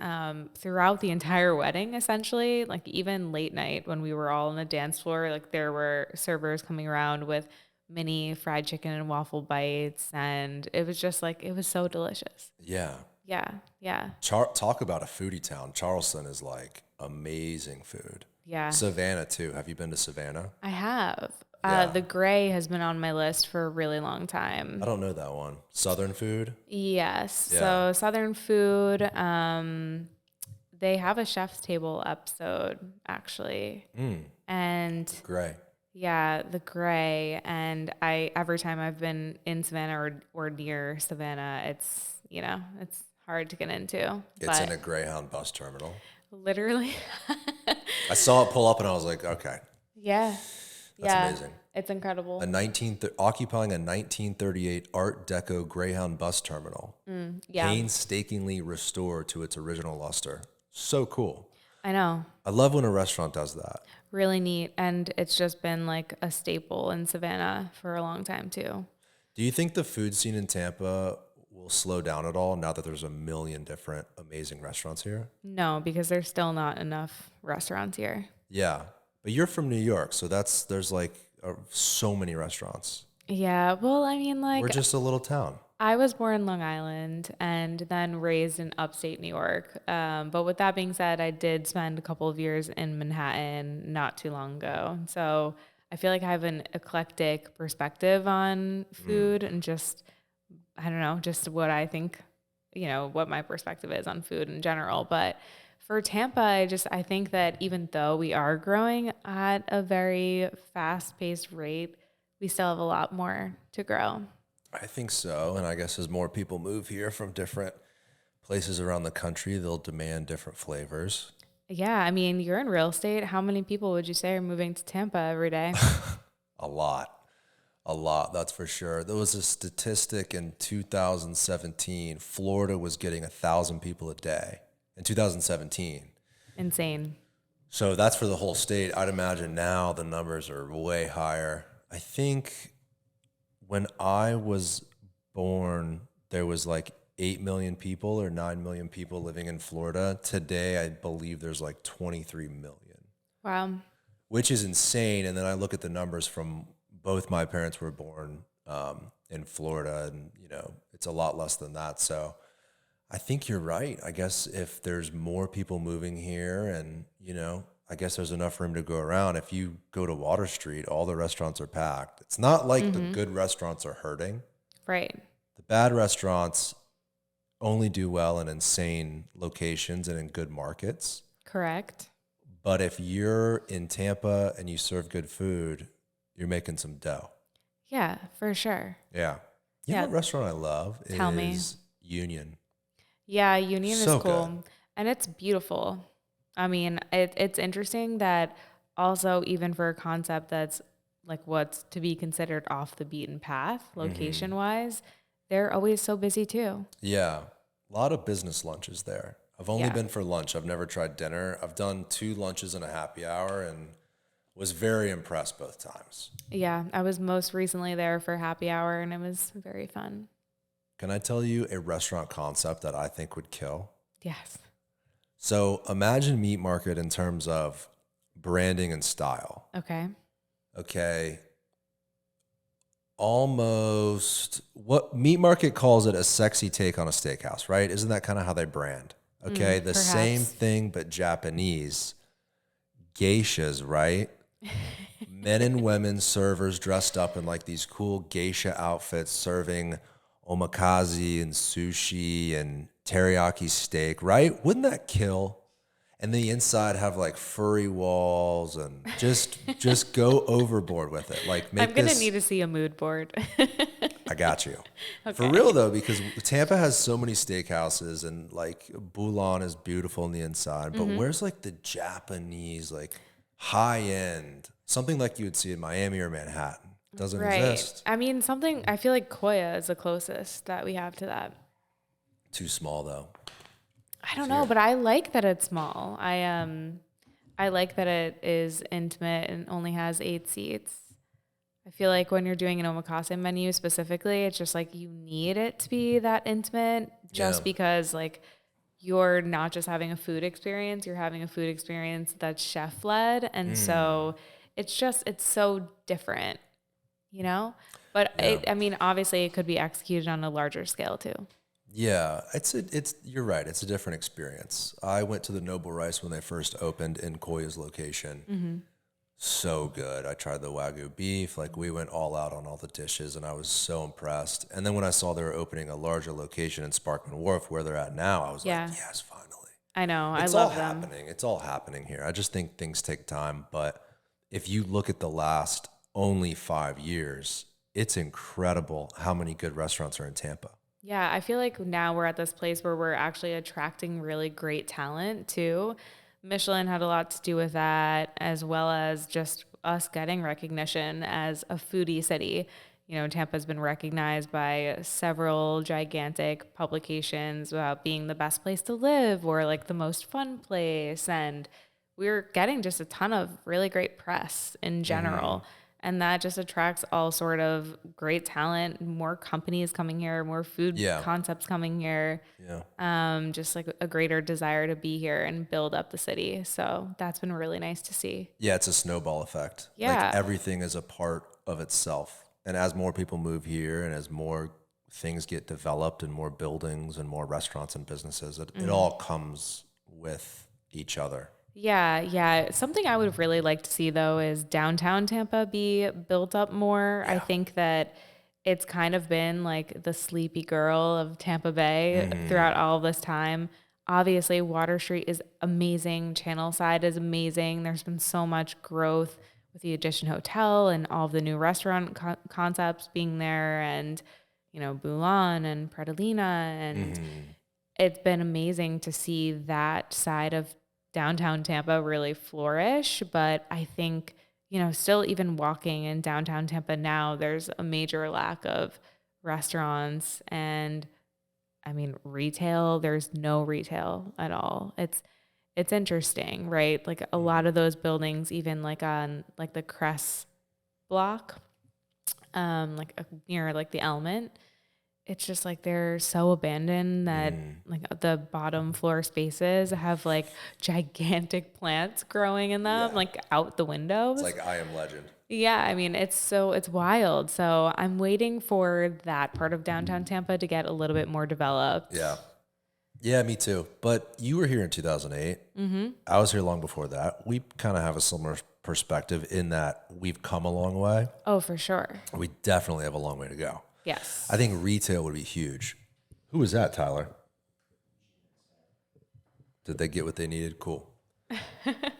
throughout the entire wedding, essentially. Like even late night when we were all on the dance floor, like there were servers coming around with mini fried chicken and waffle bites. And it was just like, it was so delicious. Yeah. Yeah. Yeah. Talk about a foodie town. Charleston is like amazing food. Yeah. Savannah too. Have you been to Savannah? I have. Yeah. The gray has been on my list for a really long time. I don't know that one. Southern food? Yes. Yeah. So Southern food, they have a chef's table episode actually. And Gray. yeah, the gray. And every time I've been in Savannah or near Savannah, it's hard to get into. It's in a Greyhound bus terminal. Literally. I saw it pull up and I was like, okay. Yeah. That's amazing. It's incredible. Occupying a 1938 Art Deco Greyhound bus terminal. Yeah. Painstakingly restored to its original luster. So cool. I know. I love when a restaurant does that. Really neat. And it's just been like a staple in Savannah for a long time too. Do you think the food scene in Tampa will slow down at all now that there's a million different amazing restaurants here? No, because there's still not enough restaurants here. Yeah. But you're from New York, so there's like so many restaurants. Yeah. Well, I mean, like, We're just a little town. I was born in Long Island and then raised in upstate New York. But with that being said, I did spend a couple of years in Manhattan not too long ago. So I feel like I have an eclectic perspective on food and just, I don't know, just what I think what my perspective is on food in general. But for Tampa, I think that even though we are growing at a very fast paced rate, we still have a lot more to grow. I think so. And I guess as more people move here from different places around the country, they'll demand different flavors. Yeah. I mean, you're in real estate. How many people would you say are moving to Tampa every day? A lot. A lot, that's for sure. There was a statistic in 2017. Florida was getting 1,000 people a day in 2017. Insane. So that's for the whole state. I'd imagine now the numbers are way higher. I think when I was born, there was like 8 million people or 9 million people living in Florida. Today, I believe there's like 23 million. Wow. Which is insane. And then I look at the numbers from both my parents were born in Florida, and it's a lot less than that. So I think you're right. I guess if there's more people moving here, and I guess there's enough room to go around. If you go to Water Street, all the restaurants are packed. It's not like the good restaurants are hurting. Right. The bad restaurants only do well in insane locations and in good markets. Correct. But if you're in Tampa and you serve good food, you're making some dough. Yeah, for sure. Yeah. You know what restaurant I love Tell me. is Union. Yeah, Union So is cool. good. And it's beautiful. I mean, it's interesting that also even for a concept that's like what's to be considered off the beaten path, location wise, they're always so busy too. Yeah. A lot of business lunches there. I've only Yeah. been for lunch. I've never tried dinner. I've done 2 lunches and a happy hour and was very impressed both times. Yeah, I was most recently there for happy hour and it was very fun. Can I tell you a restaurant concept that I think would kill? Yes. So imagine Meat Market in terms of branding and style. Okay. Okay. Almost what Meat Market calls it a sexy take on a steakhouse, right? Isn't that kind of how they brand? Okay. The perhaps. same thing, but Japanese. Geishas, right? Men and women servers dressed up in like these cool geisha outfits serving omakase and sushi and teriyaki steak, right? Wouldn't that kill? And the inside have like furry walls and just go overboard with it. Like make I'm going to this. need to see a mood board. I got you. For real though, because Tampa has so many steakhouses and like Bulan is beautiful on the inside, but where's like the Japanese, like high end, something like you would see in Miami or Manhattan? Doesn't exist. I mean, I feel like Koya is the closest that we have to that. Too small though. I don't know, but I like that it's small. I like that it is intimate and only has 8 seats. I feel like when you're doing an omakase menu specifically, it's just like you need it to be that intimate just because like you're not just having a food experience, you're having a food experience that's chef led. And so it's so different, But I mean, obviously it could be executed on a larger scale too. Yeah, you're right. It's a different experience. I went to the Noble Rice when they first opened in Koya's location. So good. I tried the Wagyu beef. Like we went all out on all the dishes and I was so impressed. And then when I saw they were opening a larger location in Sparkman Wharf where they're at now, I was like, yes, finally. I know. It's I love all them. happening. It's all happening here. I just think things take time. But if you look at the last only 5 years, it's incredible how many good restaurants are in Tampa. Yeah, I feel like now we're at this place where we're actually attracting really great talent too. Michelin had a lot to do with that, as well as just us getting recognition as a foodie city. Tampa's been recognized by several gigantic publications about being the best place to live or like the most fun place. And we're getting just a ton of really great press in general. And that just attracts all sort of great talent, more companies coming here, more food concepts coming here. Just like a greater desire to be here and build up the city. So that's been really nice to see. Yeah, it's a snowball effect. Yeah. Like everything is a part of itself. And as more people move here and as more things get developed and more buildings and more restaurants and businesses, it all comes with each other. Yeah. Something I would really like to see though is downtown Tampa be built up more. I think that it's kind of been like the sleepy girl of Tampa Bay throughout all this time. Obviously, Water Street is amazing. Channel Side is amazing. There's been so much growth with the Edition Hotel and all of the new restaurant concepts being there, and Boulan and Predalina, and it's been amazing to see that side of downtown Tampa really flourish. But I think, still even walking in downtown Tampa now, there's a major lack of restaurants and retail. There's no retail at all. It's interesting, right? Like a lot of those buildings, even like on like the Crest block, near like the Element, it's just like they're so abandoned that like the bottom floor spaces have like gigantic plants growing in them, like out the windows. It's like I Am Legend. Yeah, it's wild. So I'm waiting for that part of downtown Tampa to get a little bit more developed. Yeah, me too. But you were here in 2008. I was here long before that. We kind of have a similar perspective in that we've come a long way. Oh, for sure. We definitely have a long way to go. Yes. I think retail would be huge. Who was that, Tyler? Did they get what they needed? Cool.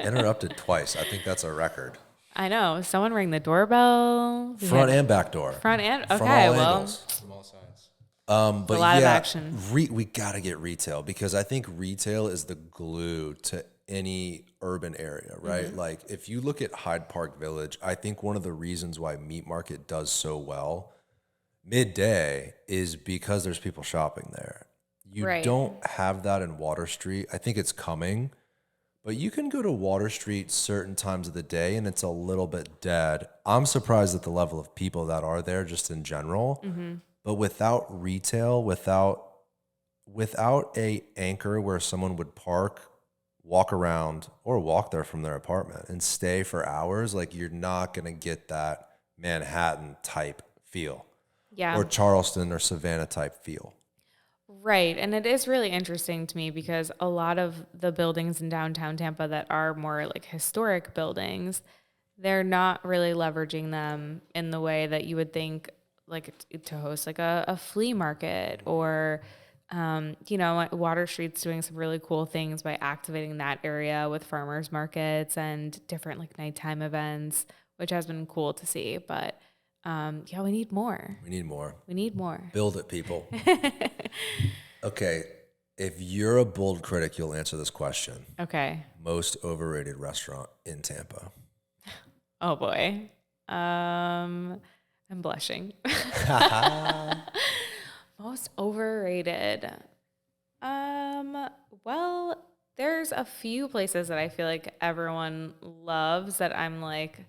Interrupted twice. I think that's a record. I know. Someone rang the doorbell. Front and back door. Front and okay. From all Well, angles. From all sides. But a lot of action. We got to get retail because I think retail is the glue to any urban area, right? Like if you look at Hyde Park Village, I think one of the reasons why Meat Market does so well midday is because there's people shopping there. You don't have that in Water Street. I think it's coming. But you can go to Water Street certain times of the day and it's a little bit dead. I'm surprised at the level of people that are there just in general. But without retail, without a anchor where someone would park, walk around, or walk there from their apartment and stay for hours, like you're not going to get that Manhattan type feel. Yeah. Or Charleston or Savannah type feel. Right. And it is really interesting to me because a lot of the buildings in downtown Tampa that are more like historic buildings, they're not really leveraging them in the way that you would think, like to host like a flea market or, Water Street's doing some really cool things by activating that area with farmers markets and different like nighttime events, which has been cool to see. But we need more. We need more. We need more. Build it, people. Okay, if you're a bold critic, you'll answer this question. Okay. Most overrated restaurant in Tampa. Oh boy. I'm blushing. Most overrated. Well, there's a few places that I feel like everyone loves that I'm like,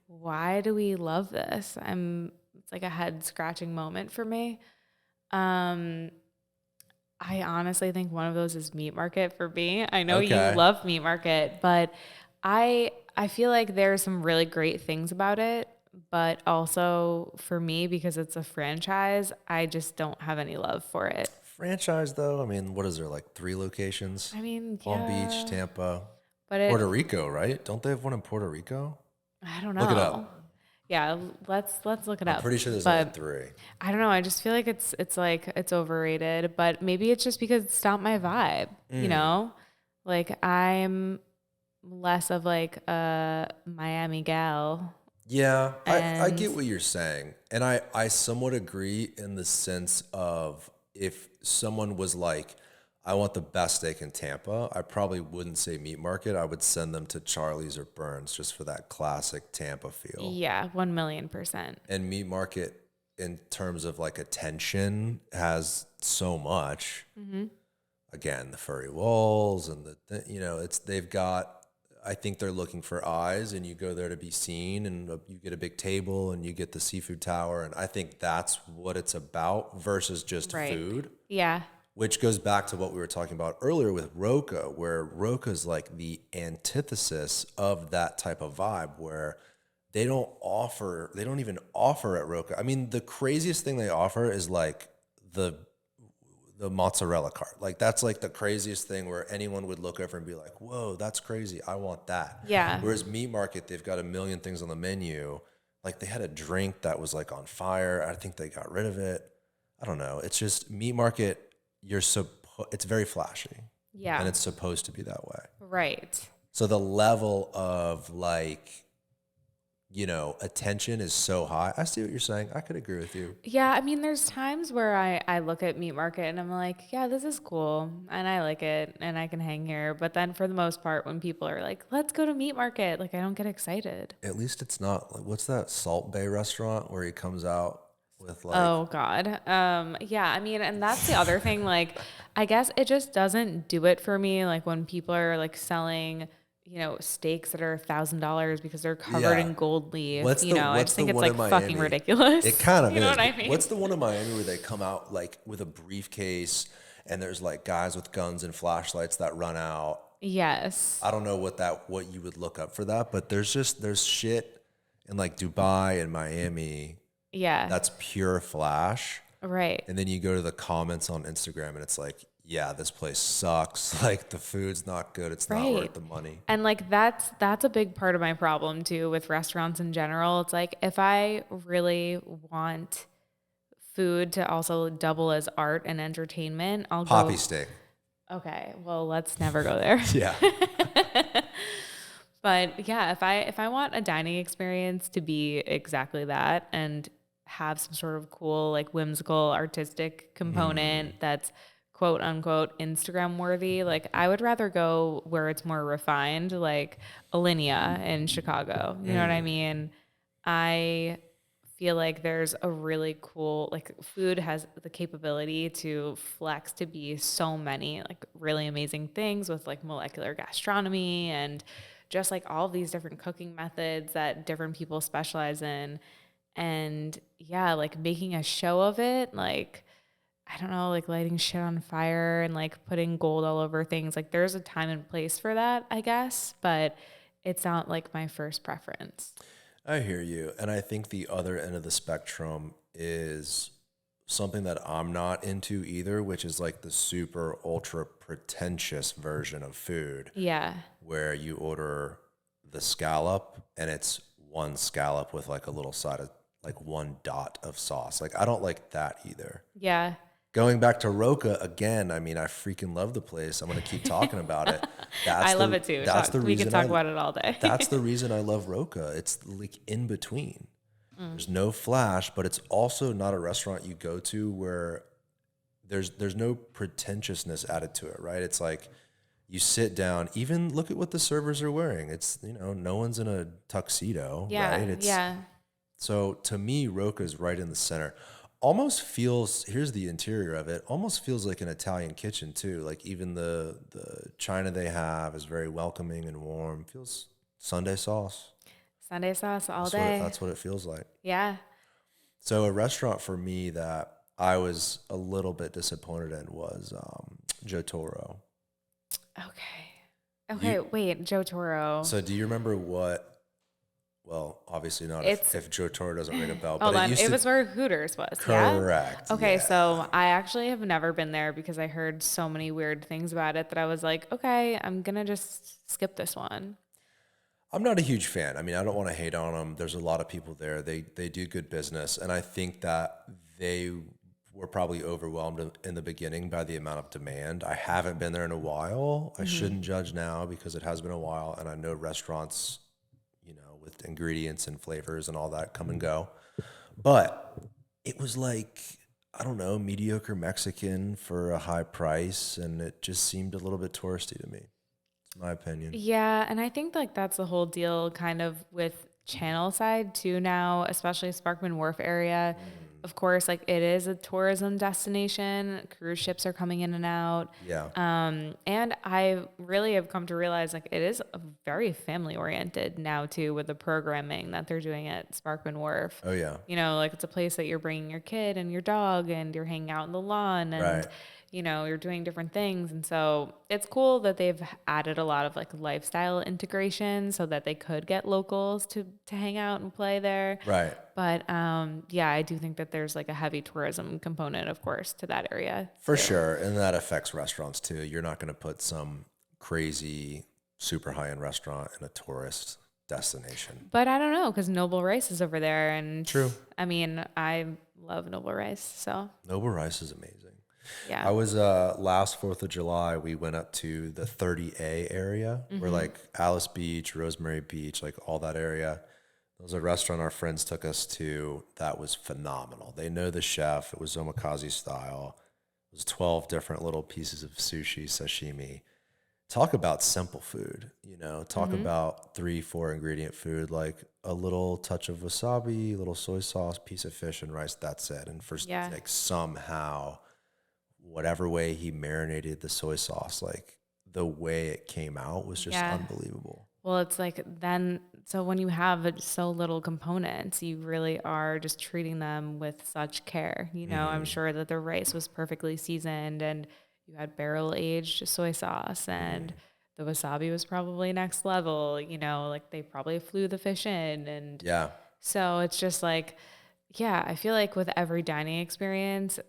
why do we love this? It's like a head scratching moment for me. I honestly think one of those is Meat Market for me. I know you love Meat Market, but I feel like there's some really great things about it, but also for me, because it's a franchise, I just don't have any love for it. Franchise though? I mean, what is there, like 3 locations? Palm Beach, Tampa, Puerto Rico, right? Don't they have one in Puerto Rico? I don't know. Look it up. Yeah, let's look it up. I'm pretty sure there's only 3. I don't know. I just feel like it's overrated, but maybe it's just because it's not my vibe. Like I'm less of like a Miami gal. Yeah, I get what you're saying, and I somewhat agree in the sense of if someone was like, I want the best steak in Tampa, I probably wouldn't say Meat Market. I would send them to Charlie's or Burns just for that classic Tampa feel. Yeah, 1,000,000%. And Meat Market, in terms of like attention, has so much. Again, the furry walls and they've got. I think they're looking for eyes, and you go there to be seen, and you get a big table, and you get the seafood tower, and I think that's what it's about versus just food. Yeah. Which goes back to what we were talking about earlier with Roca, where Roca's like the antithesis of that type of vibe, where they don't even offer at Roca. I mean, the craziest thing they offer is like the mozzarella cart. Like that's like the craziest thing where anyone would look over and be like, whoa, that's crazy. I want that. Yeah. Whereas Meat Market, they've got a million things on the menu. like they had a drink that was like on fire. I think they got rid of it. I don't know. It's just meat market. It's very flashy. Yeah. And it's supposed to be that way. Right. So the level of like, attention is so high. I see what you're saying. I could agree with you. Yeah, I mean, there's times where I look at meat market and I'm like, yeah, this is cool and I like it and I can hang here. But then for the most part, when people are like, let's go to meat market, like I don't get excited. At least it's not like, what's that Salt Bay restaurant where he comes out with like, Oh God. Yeah, I mean, and that's the other thing, like, I guess it just doesn't do it for me. Like when people are like selling, steaks that are $1,000 because they're covered Yeah. in gold leaf. What's I just the think it's one like in fucking Miami? ridiculous. It kind of You is. know what I mean? What's the one in Miami where they come out like with a briefcase and there's like guys with guns and flashlights that run out? Yes. I don't know what you would look up for that, but there's shit in like Dubai and Miami Yeah. that's pure flash. Right. And then you go to the comments on Instagram and it's like, yeah, this place sucks. Like the food's not good. It's not worth the money. And like that's a big part of my problem too with restaurants in general. It's like if I really want food to also double as art and entertainment, I'll Poppy go. steak. Okay, well, let's never go there. Yeah. But yeah, if I want a dining experience to be exactly that and have some sort of cool, like whimsical, artistic component that's quote unquote Instagram worthy, like I would rather go where it's more refined, like Alinea in Chicago. You know what I mean? I feel like there's a really cool, like food has the capability to flex to be so many like really amazing things with like molecular gastronomy and just like all of these different cooking methods that different people specialize in. And yeah, like making a show of it, like, I don't know, like lighting shit on fire and like putting gold all over things. Like there's a time and place for that, I guess, but it's not like my first preference. I hear you. And I think the other end of the spectrum is something that I'm not into either, which is like the super ultra pretentious version of food. Yeah. Where you order the scallop and it's one scallop with like a little side of like one dot of sauce. Like I don't like that either. Yeah. Going back to Roca again, I mean, I freaking love the place. I'm going to keep talking about it. I love it too. That's the reason we could talk about it all day. That's the reason I love Roca. It's like in between. There's no flash, but it's also not a restaurant you go to where there's no pretentiousness added to it, right? It's like you sit down, even look at what the servers are wearing. It's, no one's in a tuxedo, right? So to me, Roca's right in the center. Almost feels, here's the interior of it, almost feels like an Italian kitchen too. Like even the china they have is very welcoming and warm. Feels Sunday sauce. Sunday sauce all day. That's what it feels like. Yeah. So a restaurant for me that I was a little bit disappointed in was Joe Toro. Okay, wait, Joe Toro. So do you remember well, obviously not if Joe Toro doesn't ring a bell. Hold but on, it was where Hooters was. Correct. Yeah? Okay, yeah. so I actually have never been there because I heard so many weird things about it that I was like, okay, I'm going to just skip this one. I'm not a huge fan. I mean, I don't want to hate on them. There's a lot of people there. They do good business. And I think that they were probably overwhelmed in the beginning by the amount of demand. I haven't been there in a while. I shouldn't judge now because it has been a while. And I know restaurants, with ingredients and flavors and all that come and go. But it was like, I don't know, mediocre Mexican for a high price. And it just seemed a little bit touristy to me. It's my opinion. Yeah, and I think like that's the whole deal kind of with Channel Side too now, especially Sparkman Wharf area. Of course, like it is a tourism destination. Cruise ships are coming in and out. Yeah. And I really have come to realize like it is very family oriented now too with the programming that they're doing at Sparkman Wharf. Oh yeah. Like it's a place that you're bringing your kid and your dog and you're hanging out in the lawn and Right. You're doing different things. And so it's cool that they've added a lot of like lifestyle integration so that they could get locals to hang out and play there. Right. But yeah, I do think that there's like a heavy tourism component, of course, to that area. For sure. And that affects restaurants too. You're not going to put some crazy, super high-end restaurant in a tourist destination. But I don't know, because Noble Rice is over there. And True. I mean, I love Noble Rice. So Noble Rice is amazing. yeah. I was last 4th of July, we went up to the 30A area where like Alice Beach, Rosemary Beach, like all that area. There was a restaurant our friends took us to that was phenomenal. They know the chef. It was omakase style. It was 12 different little pieces of sushi, sashimi. Talk about simple food, you know, talk about 3-4 ingredient food, like a little touch of wasabi, a little soy sauce, piece of fish and rice. That's it. And for like somehow, whatever way he marinated the soy sauce, like the way it came out was just unbelievable. Well, it's like then, so when you have so little components, you really are just treating them with such care. You know, I'm sure that the rice was perfectly seasoned and you had barrel aged soy sauce and the wasabi was probably next level, you know, like they probably flew the fish in. And so it's just like, yeah, I feel like with every dining experience,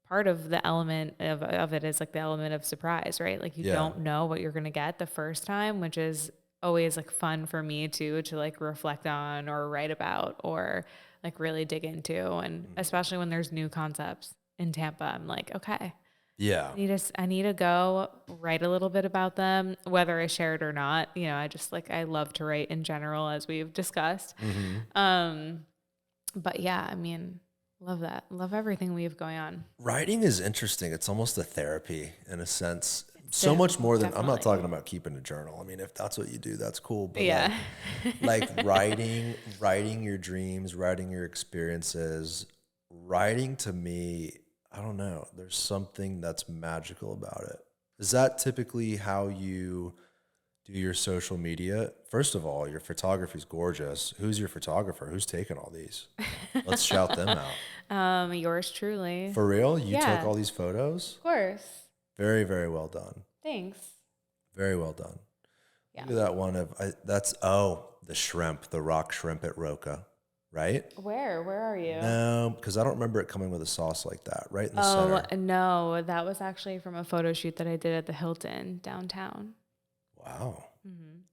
part of the element of it is like the element of surprise, right? Like you don't know what you're going to get the first time, which is always like fun for me too, to like reflect on or write about or like really dig into. And especially when there's new concepts in Tampa, I'm like, okay, I need to go write a little bit about them, whether I share it or not. You know, I love to write in general, as we've discussed. But yeah, I mean, love that. Love everything we have going on. Writing is interesting. It's almost a therapy in a sense. So much more than, I'm not talking about keeping a journal. I mean, if that's what you do, that's cool. But like writing your dreams, writing your experiences, writing to me, I don't know. There's something that's magical about it. Is that typically how you do your social media? First of all, your photography is gorgeous. Who's your photographer? Who's taking all these? Let's shout them out. Yours truly. For real? You took all these photos? Of course. Very, very well done. Thanks. Very well done. Yeah. Look at that one the shrimp, the rock shrimp at Roca, right? Where are you? No, because I don't remember it coming with a sauce like that, right in the center. No, that was actually from a photo shoot that I did at the Hilton downtown. Wow.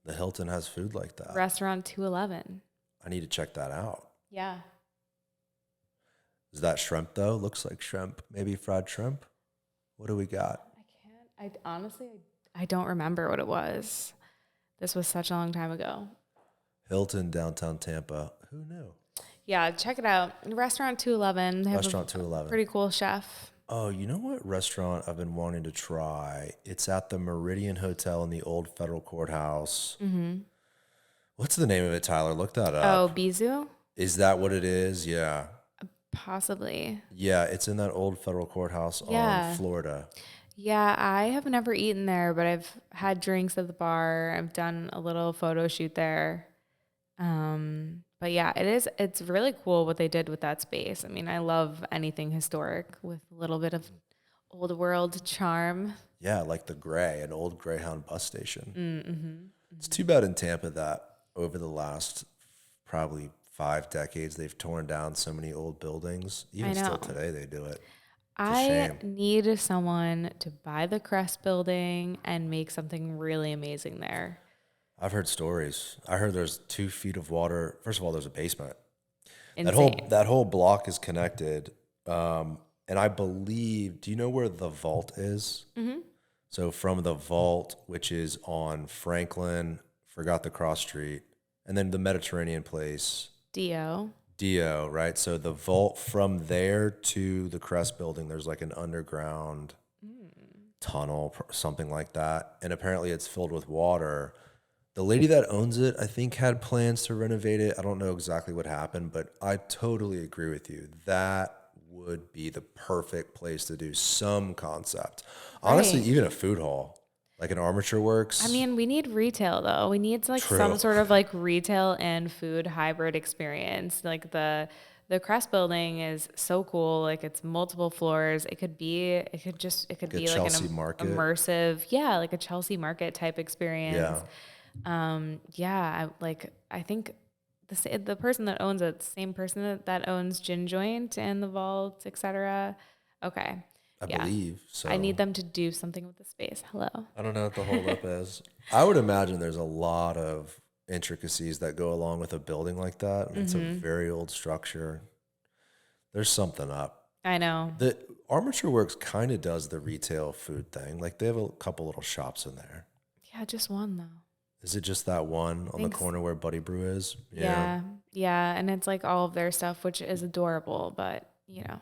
The Hilton has food like that. Restaurant 211. I need to check that out. Yeah. Is that shrimp though? Looks like shrimp. Maybe fried shrimp. What do we got? I don't remember what it was. This was such a long time ago. Hilton, downtown Tampa. Who knew? Yeah, check it out. Restaurant 211. They have Restaurant 211. Pretty cool chef. Oh, you know what restaurant I've been wanting to try? It's at the Meridian Hotel in the old federal courthouse. What's the name of it, Tyler? Look that up. Oh, Bizu? Is that what it is? Yeah. Possibly. Yeah, it's in that old federal courthouse on Florida. Yeah, I have never eaten there, but I've had drinks at the bar. I've done a little photo shoot there. But yeah, it's really cool what they did with that space. I mean, I love anything historic with a little bit of old world charm. Yeah, like the Gray, an old Greyhound bus station. It's too bad in Tampa that over the last probably 5 decades, they've torn down so many old buildings. Even still today, they do it. I need someone to buy the Crest building and make something really amazing there. I've heard stories. I heard there's 2 feet of water. First of all, there's a basement. Insane. That whole block is connected. And I believe, do you know where the vault is? So from the vault, which is on Franklin, forgot the cross street, and then the Mediterranean place. Dio, right? So the vault from there to the Crest building, there's like an underground tunnel, something like that. And apparently it's filled with water. The lady that owns it, I think, had plans to renovate it. I don't know exactly what happened, but I totally agree with you. That would be the perfect place to do some concept. Honestly, even a food hall. Like an Armature Works. I mean, we need retail though. We need like some sort of like retail and food hybrid experience. Like the Crest building is so cool. Like it's multiple floors. It could be like an immersive, like a Chelsea Market type experience. I think the person that owns it, same person that owns Gin Joint and the Vault, etc. Okay. I believe so. I need them to do something with the space. Hello. I don't know what the holdup is. I would imagine there's a lot of intricacies that go along with a building like that. And it's a very old structure. There's something up. I know. The Armature Works kind of does the retail food thing. Like they have a couple little shops in there. Yeah, just one though. Is it just that one on the corner where Buddy Brew is? Yeah. Yeah. And it's like all of their stuff, which is adorable, but you know.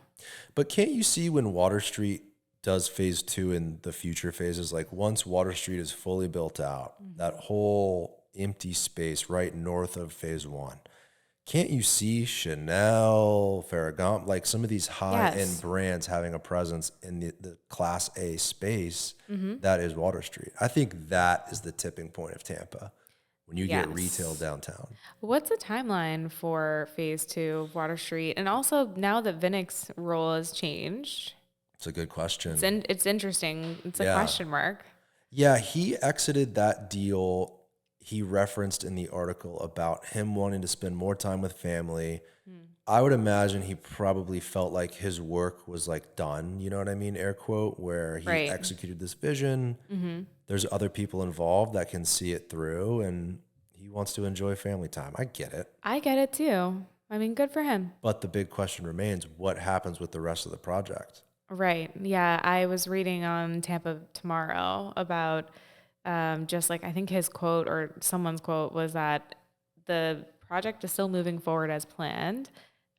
But can't you see when Water Street does phase 2 in the future phases, like once Water Street is fully built out, that whole empty space right north of phase 1, can't you see Chanel, Ferragamo, like some of these high-end brands having a presence in the Class A space that is Water Street? I think that is the tipping point of Tampa when you get retail downtown. What's the timeline for phase 2 of Water Street? And also now that Vinnick's role has changed. It's a good question. It's interesting. It's a question mark. Yeah, he exited that deal. He referenced in the article about him wanting to spend more time with family. I would imagine he probably felt like his work was like done, you know what I mean, air quote, where he executed this vision. There's other people involved that can see it through, and he wants to enjoy family time. I get it. I get it too. I mean, good for him. But the big question remains, what happens with the rest of the project? Right. Yeah. I was reading on Tampa Tomorrow about just like, I think his quote or someone's quote was that the project is still moving forward as planned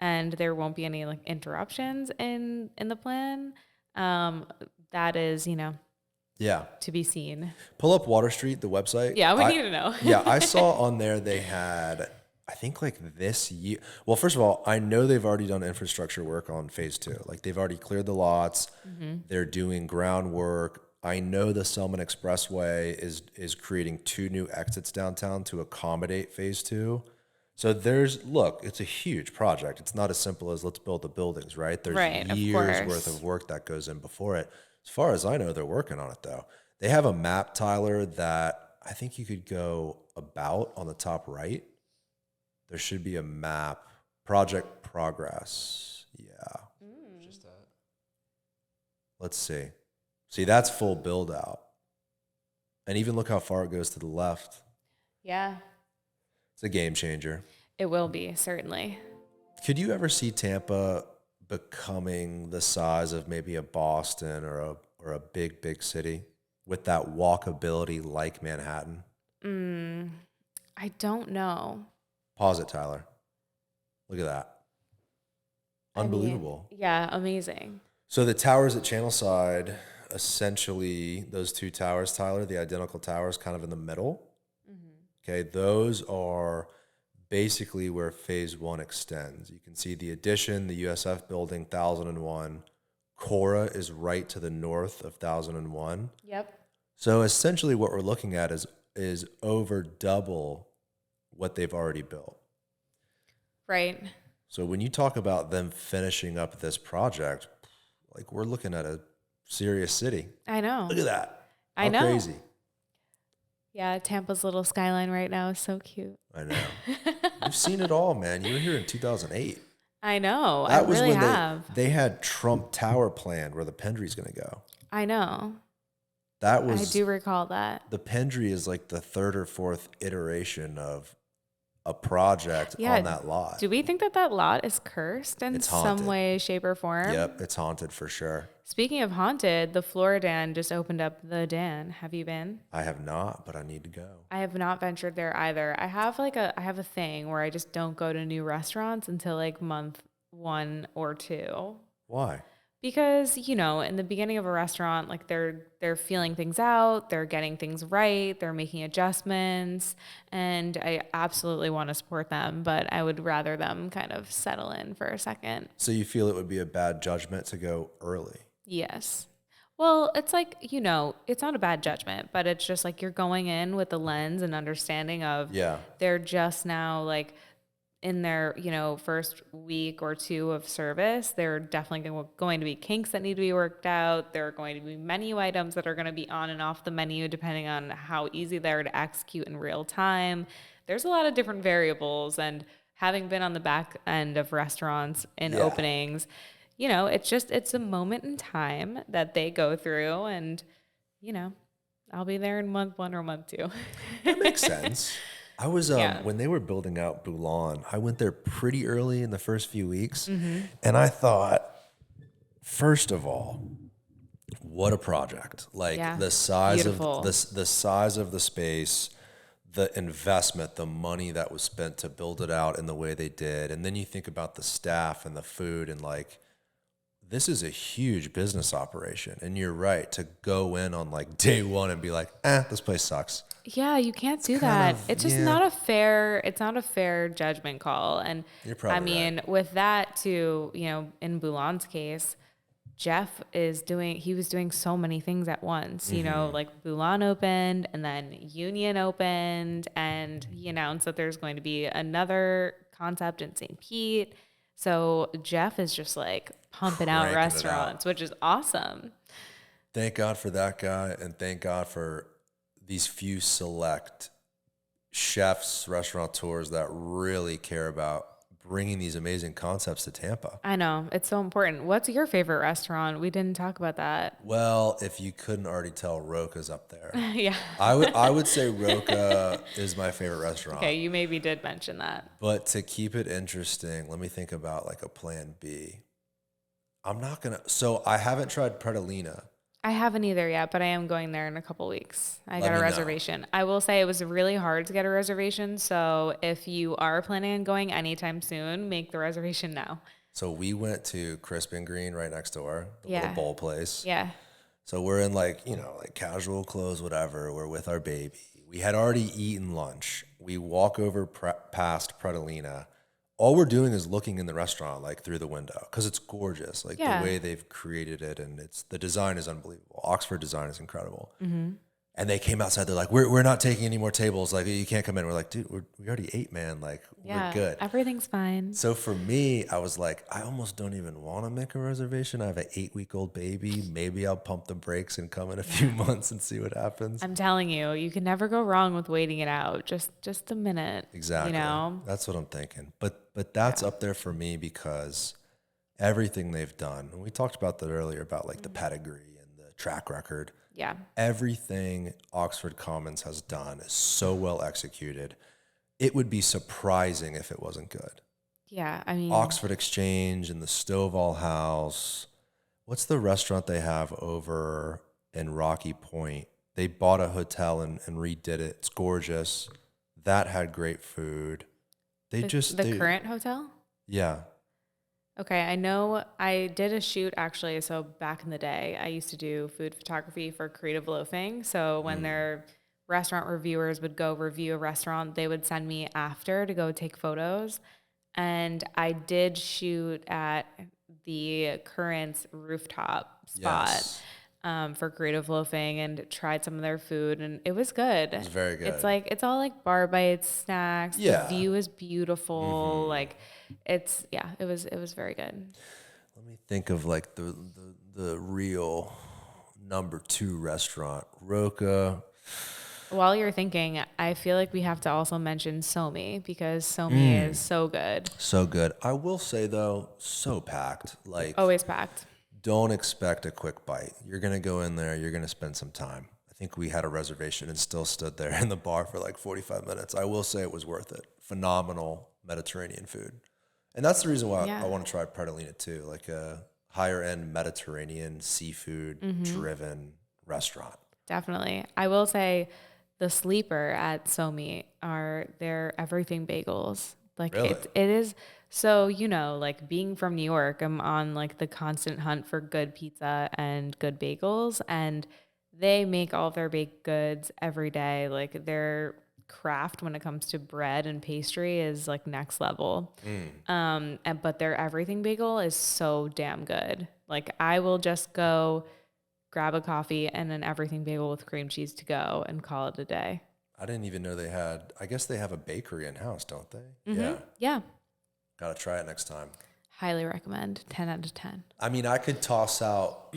and there won't be any like interruptions in the plan. That is, you know, to be seen. Pull up Water Street, the website. Yeah, we need to know. Yeah, I saw on there they had, I think like this year. Well, first of all, I know they've already done infrastructure work on phase 2. Like they've already cleared the lots. They're doing groundwork. I know the Selman Expressway is creating 2 new exits downtown to accommodate phase 2. So it's a huge project. It's not as simple as let's build the buildings, right? There's years worth of work that goes in before it. As far as I know, they're working on it though. They have a map, Tyler, that I think you could go about on the top right. There should be a map, project progress. Yeah. Just that. Let's see. See, that's full build out. And even look how far it goes to the left. Yeah. It's a game changer. It will be, certainly. Could you ever see Tampa becoming the size of maybe a Boston or a big city with that walkability like Manhattan? I don't know. Pause it, Tyler. Look at that. Unbelievable. I mean, yeah, amazing. So the towers at Channelside, essentially those 2 towers, Tyler, the identical towers kind of in the middle. Okay, those are basically where phase 1 extends. You can see the addition, the USF building, 1001. Cora is right to the north of 1001. Yep. So essentially what we're looking at is over double what they've already built. Right. So when you talk about them finishing up this project, like we're looking at a serious city. I know. Look at that. I know. Crazy. Yeah, Tampa's little skyline right now is so cute. I know. You've seen it all, man. You were here in 2008. I know. That I was really when have. They had Trump Tower planned where the Pendry's going to go. I know. That was. I do recall that. The Pendry is like the 3rd or 4th iteration of a project on that lot. Do we think that lot is cursed in some way, shape, or form? Yep, it's haunted for sure. Speaking of haunted, the Floridan just opened up the Dan. Have you been? I have not, but I need to go. I have not ventured there either. I have a thing where I just don't go to new restaurants until like month 1 or 2. Why? Because, you know, in the beginning of a restaurant, like they're feeling things out, they're getting things right, they're making adjustments, and I absolutely want to support them, but I would rather them kind of settle in for a second. So you feel it would be a bad judgment to go early? Yes. Well, it's like, you know, it's not a bad judgment, but it's just like you're going in with the lens and understanding of they're just now like in their, you know, first week or 2 of service. There definitely going to be kinks that need to be worked out. There are going to be menu items that are going to be on and off the menu depending on how easy they are to execute in real time. There's a lot of different variables, and having been on the back end of restaurants in openings, you know, it's a moment in time that they go through, and, you know, I'll be there in month 1 or month 2. That makes sense. I was Yeah. when they were building out Boulogne, I went there pretty early in the first few weeks, Mm-hmm. and I thought, first of all, what a project! Like Yeah. the size of Beautiful. the size of the space, the investment, the money that was spent to build it out in the way they did, and then you think about the staff and the food, and like this is a huge business operation. And you're right to go in on like day one and be like, this place sucks. Yeah, you can't do kind that. of- It's just yeah. not a fair, it's not a fair judgment call. And You're I probably mean, with that too, in Boulan's case, Jeff he was doing so many things at once, like Boulan opened and then Union opened, and he announced that there's going to be another concept in St. Pete. So Jeff is just like pumping out Cranking it out. restaurants, which is awesome. Thank God for that guy, and thank God for these few select chefs, restaurateurs that really care about bringing these amazing concepts to Tampa. I know. It's so important. What's your favorite restaurant? We didn't talk about that. Well, if you couldn't already tell, Roca's up there. Yeah. I would say Roca is my favorite restaurant. Okay, you maybe did mention that. But to keep it interesting, let me think about like a plan B. So I haven't tried Predalina. I haven't either yet, but I am going there in a couple weeks. I Let got me a know. reservation. I will say it was really hard to get a reservation. So if you are planning on going anytime soon, make the reservation now. So we went to Crisp and Green right next door, the Yeah. little bowl place. Yeah. So we're in like casual clothes, whatever. We're with our baby. We had already eaten lunch. We walk over past Predalina. All we're doing is looking in the restaurant, like through the window, because it's gorgeous. Like Yeah. the way they've created it, and the design is unbelievable. Oxford design is incredible. Mm-hmm. And they came outside. They're like, "We're not taking any more tables. Like you can't come in." We're like, "Dude, we already ate, man. Like Yeah. we're good." Everything's fine. So for me, I was like, I almost don't even want to make a reservation. I have an 8-week-old baby. Maybe I'll pump the brakes and come in a few months and see what happens. I'm telling you, you can never go wrong with waiting it out. Just a minute. Exactly. That's what I'm thinking. But that's up there for me because everything they've done, and we talked about that earlier about like the pedigree and the track record. Yeah. Everything Oxford Commons has done is so well executed. It would be surprising if it wasn't good. Yeah. I mean, Oxford Exchange and the Stovall House. What's the restaurant they have over in Rocky Point? They bought a hotel and redid it. It's gorgeous. That had great food. the current hotel? Yeah. Okay, I know I did a shoot actually. So back in the day, I used to do food photography for Creative Loafing. So when their restaurant reviewers would go review a restaurant, they would send me after to go take photos. And I did shoot at the Currents rooftop spot. Yes. For Creative Loafing and tried some of their food, and it was good. It was very good. It's all like bar bites, snacks. Yeah. The view is beautiful. Like it was very good. Let me think of like the real number 2 restaurant, Roca. While you're thinking, I feel like we have to also mention Somi because Somi is so good. So good. I will say though, so packed. Like Always packed. don't expect a quick bite. You're going to go in there, you're going to spend some time. I think we had a reservation and still stood there in the bar for like 45 minutes. I will say it was worth it. Phenomenal Mediterranean food. And that's the reason why I want to try Predalina too, like a higher end Mediterranean seafood driven restaurant. Definitely. I will say the sleeper at Somi are their everything bagels. Like Really? it is so, like being from New York, I'm on like the constant hunt for good pizza and good bagels, and they make all their baked goods every day. Like their craft when it comes to bread and pastry is like next level. But their everything bagel is so damn good. Like I will just go grab a coffee and an everything bagel with cream cheese to go and call it a day. I didn't even know they had, I guess they have a bakery in house, don't they? Mm-hmm. Yeah. Got to try it next time. Highly recommend. 10 out of 10. I mean, I could toss out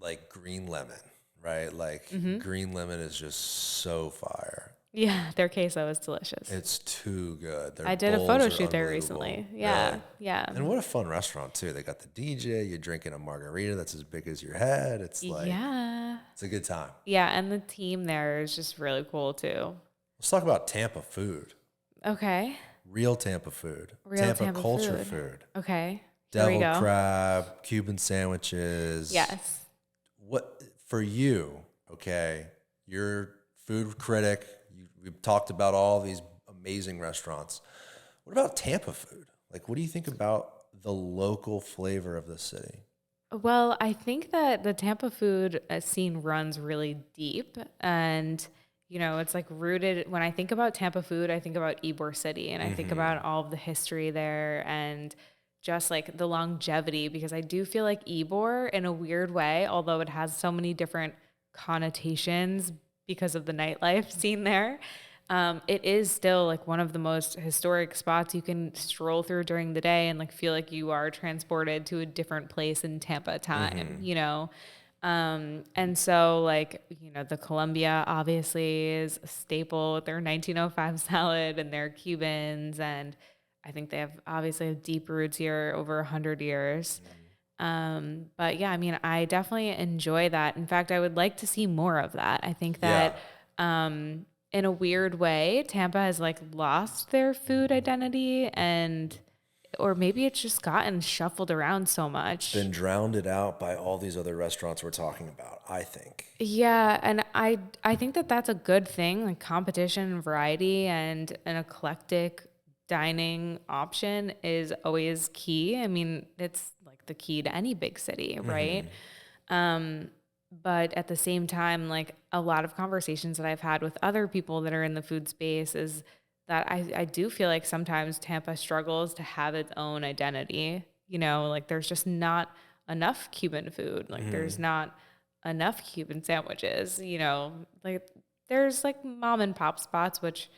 like green lemon, right? Like green lemon is just so fire. Yeah, their queso is delicious. It's too good. Their I did a bowls photo are shoot there unbelievable. recently. Yeah, Really? yeah. And what a fun restaurant too. They got the DJ, you're drinking a margarita that's as big as your head. It's like, it's a good time. Yeah, and the team there is just really cool too. Let's talk about Tampa food. Okay. Real Tampa food. Real Tampa Tampa culture food. food. Okay. Here we Deviled go. crab, Cuban sandwiches. Yes. What for you? Okay, you're food critic. We've talked about all these amazing restaurants. What about Tampa food? Like, what do you think about the local flavor of the city? Well, I think that the Tampa food scene runs really deep, and it's like rooted. When I think about Tampa food, I think about Ybor City, and I think about all of the history there, and just like the longevity. Because I do feel like Ybor, in a weird way, although it has so many different connotations because of the nightlife scene there. It is still like one of the most historic spots you can stroll through during the day and like feel like you are transported to a different place in Tampa time. And so like, the Columbia obviously is a staple with their 1905 salad and their Cubans. And I think they obviously have deep roots here over 100 years. But yeah, I mean, I definitely enjoy that. In fact, I would like to see more of that. I think Yeah, that, in a weird way, Tampa has like lost their food identity or maybe it's just gotten shuffled around so much. been drowned it out by all these other restaurants we're talking about, I think. Yeah, and I think that that's a good thing, like competition and variety and an eclectic dining option is always key. I mean, it's like the key to any big city, right? But at the same time, like a lot of conversations that I've had with other people that are in the food space is that I do feel like sometimes Tampa struggles to have its own identity. Like there's just not enough Cuban food. Like there's not enough Cuban sandwiches, like there's like mom and pop spots, which,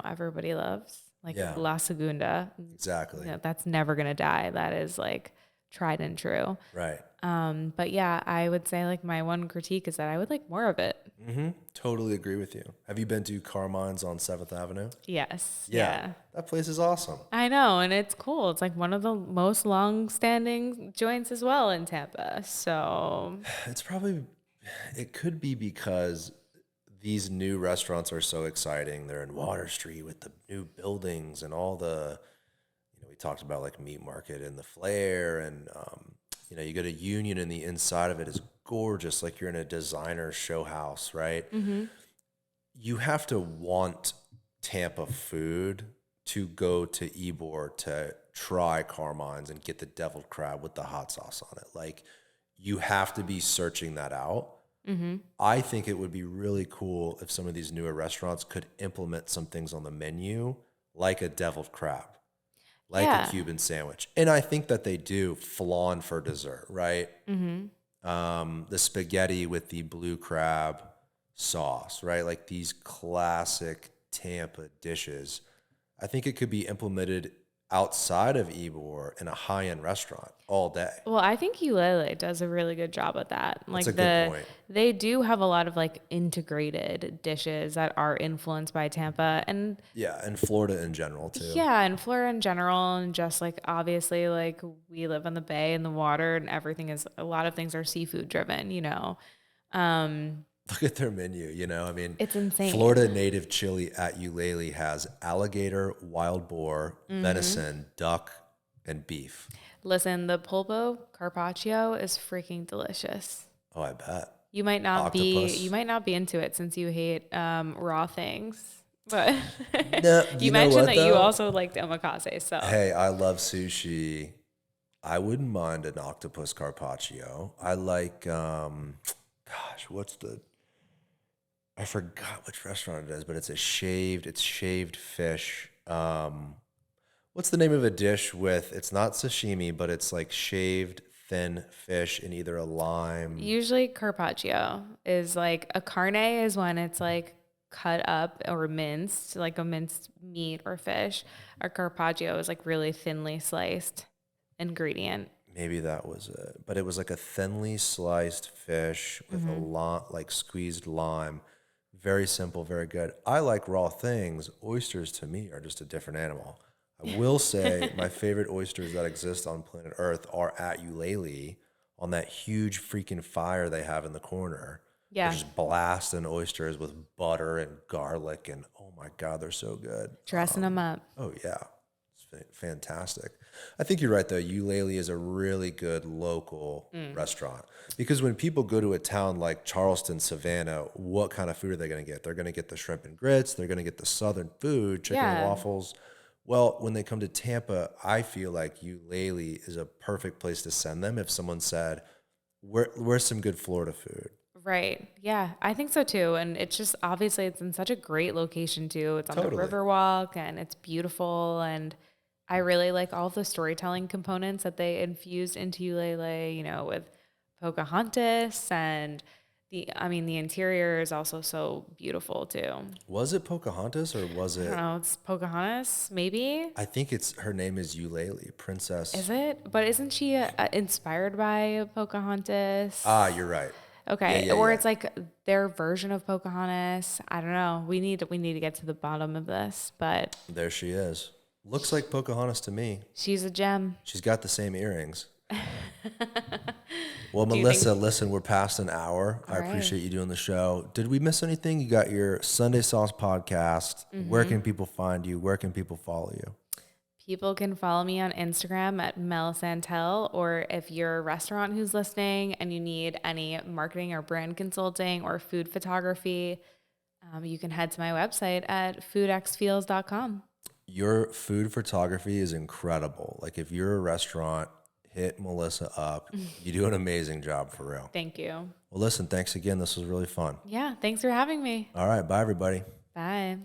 everybody loves, like Yeah, La Segunda. exactly. That's never going to die. That is like tried and true. Right. But yeah, I would say like my one critique is that I would like more of it. Totally agree with you. Have you been to Carmine's on 7th Avenue? Yes. Yeah. Yeah. That place is awesome. I know. And it's cool. It's like one of the most long standing joints as well in Tampa. So It's probably, it could be because these new restaurants are so exciting. They're in Water Street with the new buildings and all the, we talked about like Meat Market and the Flair and, you go to Union and the inside of it is gorgeous. Like you're in a designer show house, right? You have to want Tampa food to go to Ybor to try Carmine's and get the deviled crab with the hot sauce on it. Like you have to be searching that out. I think it would be really cool if some of these newer restaurants could implement some things on the menu, like a deviled crab, like a yeah. Cuban sandwich. And I think that they do flan for dessert, right? The spaghetti with the blue crab sauce, right? Like these classic Tampa dishes. I think it could be implemented outside of Ybor in a high-end restaurant all day. Well, I think Ulele does a really good job at that. That's Like a good point. they do have a lot of like integrated dishes that are influenced by Tampa and Yeah, and Florida in general too. yeah, and Florida in general and just like obviously like we live on the bay and the water and everything is a lot of things are seafood driven. Look at their menu, I mean, It's insane. Florida native chili at Ulele has alligator, wild boar, venison, duck, and beef. Listen, the pulpo carpaccio is freaking delicious. Oh, I bet. You might not Octopus. be into it since you hate raw things. But No, you know mentioned what, that you though? also liked omakase, so Hey, I love sushi. I wouldn't mind an octopus carpaccio. I like, I forgot which restaurant it is, but it's shaved fish. What's the name of a dish with, it's not sashimi, but it's like shaved thin fish in either a lime. usually carpaccio is like a carne is when it's like cut up or minced, like a minced meat or fish. A carpaccio is like really thinly sliced ingredient. Maybe that was it, but it was like a thinly sliced fish with a lot like squeezed lime. Very simple, very good. I like raw things. Oysters to me are just a different animal. I will say my favorite oysters that exist on planet Earth are at Ulele on that huge freaking fire they have in the corner Yeah. They're just blasting oysters with butter and garlic, and oh my God, they're so good. Dressing them up. Oh yeah, it's fantastic. I think you're right though. Eulalie is a really good local restaurant because when people go to a town like Charleston, Savannah, what kind of food are they going to get? They're going to get the shrimp and grits. They're going to get the Southern food, chicken and Yeah. waffles. Well, when they come to Tampa, I feel like Eulalie is a perfect place to send them. If someone said, "Where's some good Florida food?" Right. Yeah, I think so too. And it's just obviously it's in such a great location too. It's on the Totally. Riverwalk and it's beautiful. And I really like all the storytelling components that they infused into Ulele, you know, with Pocahontas and the interior is also so beautiful too. Was it Pocahontas or was I it? don't know, it's Pocahontas, maybe? I think it's her name is Eulalie, Princess. Is it? But isn't she inspired by Pocahontas? Ah, you're right. Okay, Yeah, or yeah. it's like their version of Pocahontas. I don't know. We need to get to the bottom of this, but There she is. Looks like Pocahontas to me. she's a gem. She's got the same earrings. Well, Do you Melissa, think- listen, we're past an hour. I All right. appreciate you doing the show. Did we miss anything? You got your Sunday Sauce podcast. Where can people find you? Where can people follow you? People can follow me on Instagram at Mel Santell, or if you're a restaurant who's listening and you need any marketing or brand consulting or food photography, you can head to my website at FoodXFeels.com. Your food photography is incredible. Like if you're a restaurant, hit Melissa up. You do an amazing job for real. Thank you. Well, listen, thanks again. This was really fun. Yeah, thanks for having me. All right. Bye, everybody. Bye.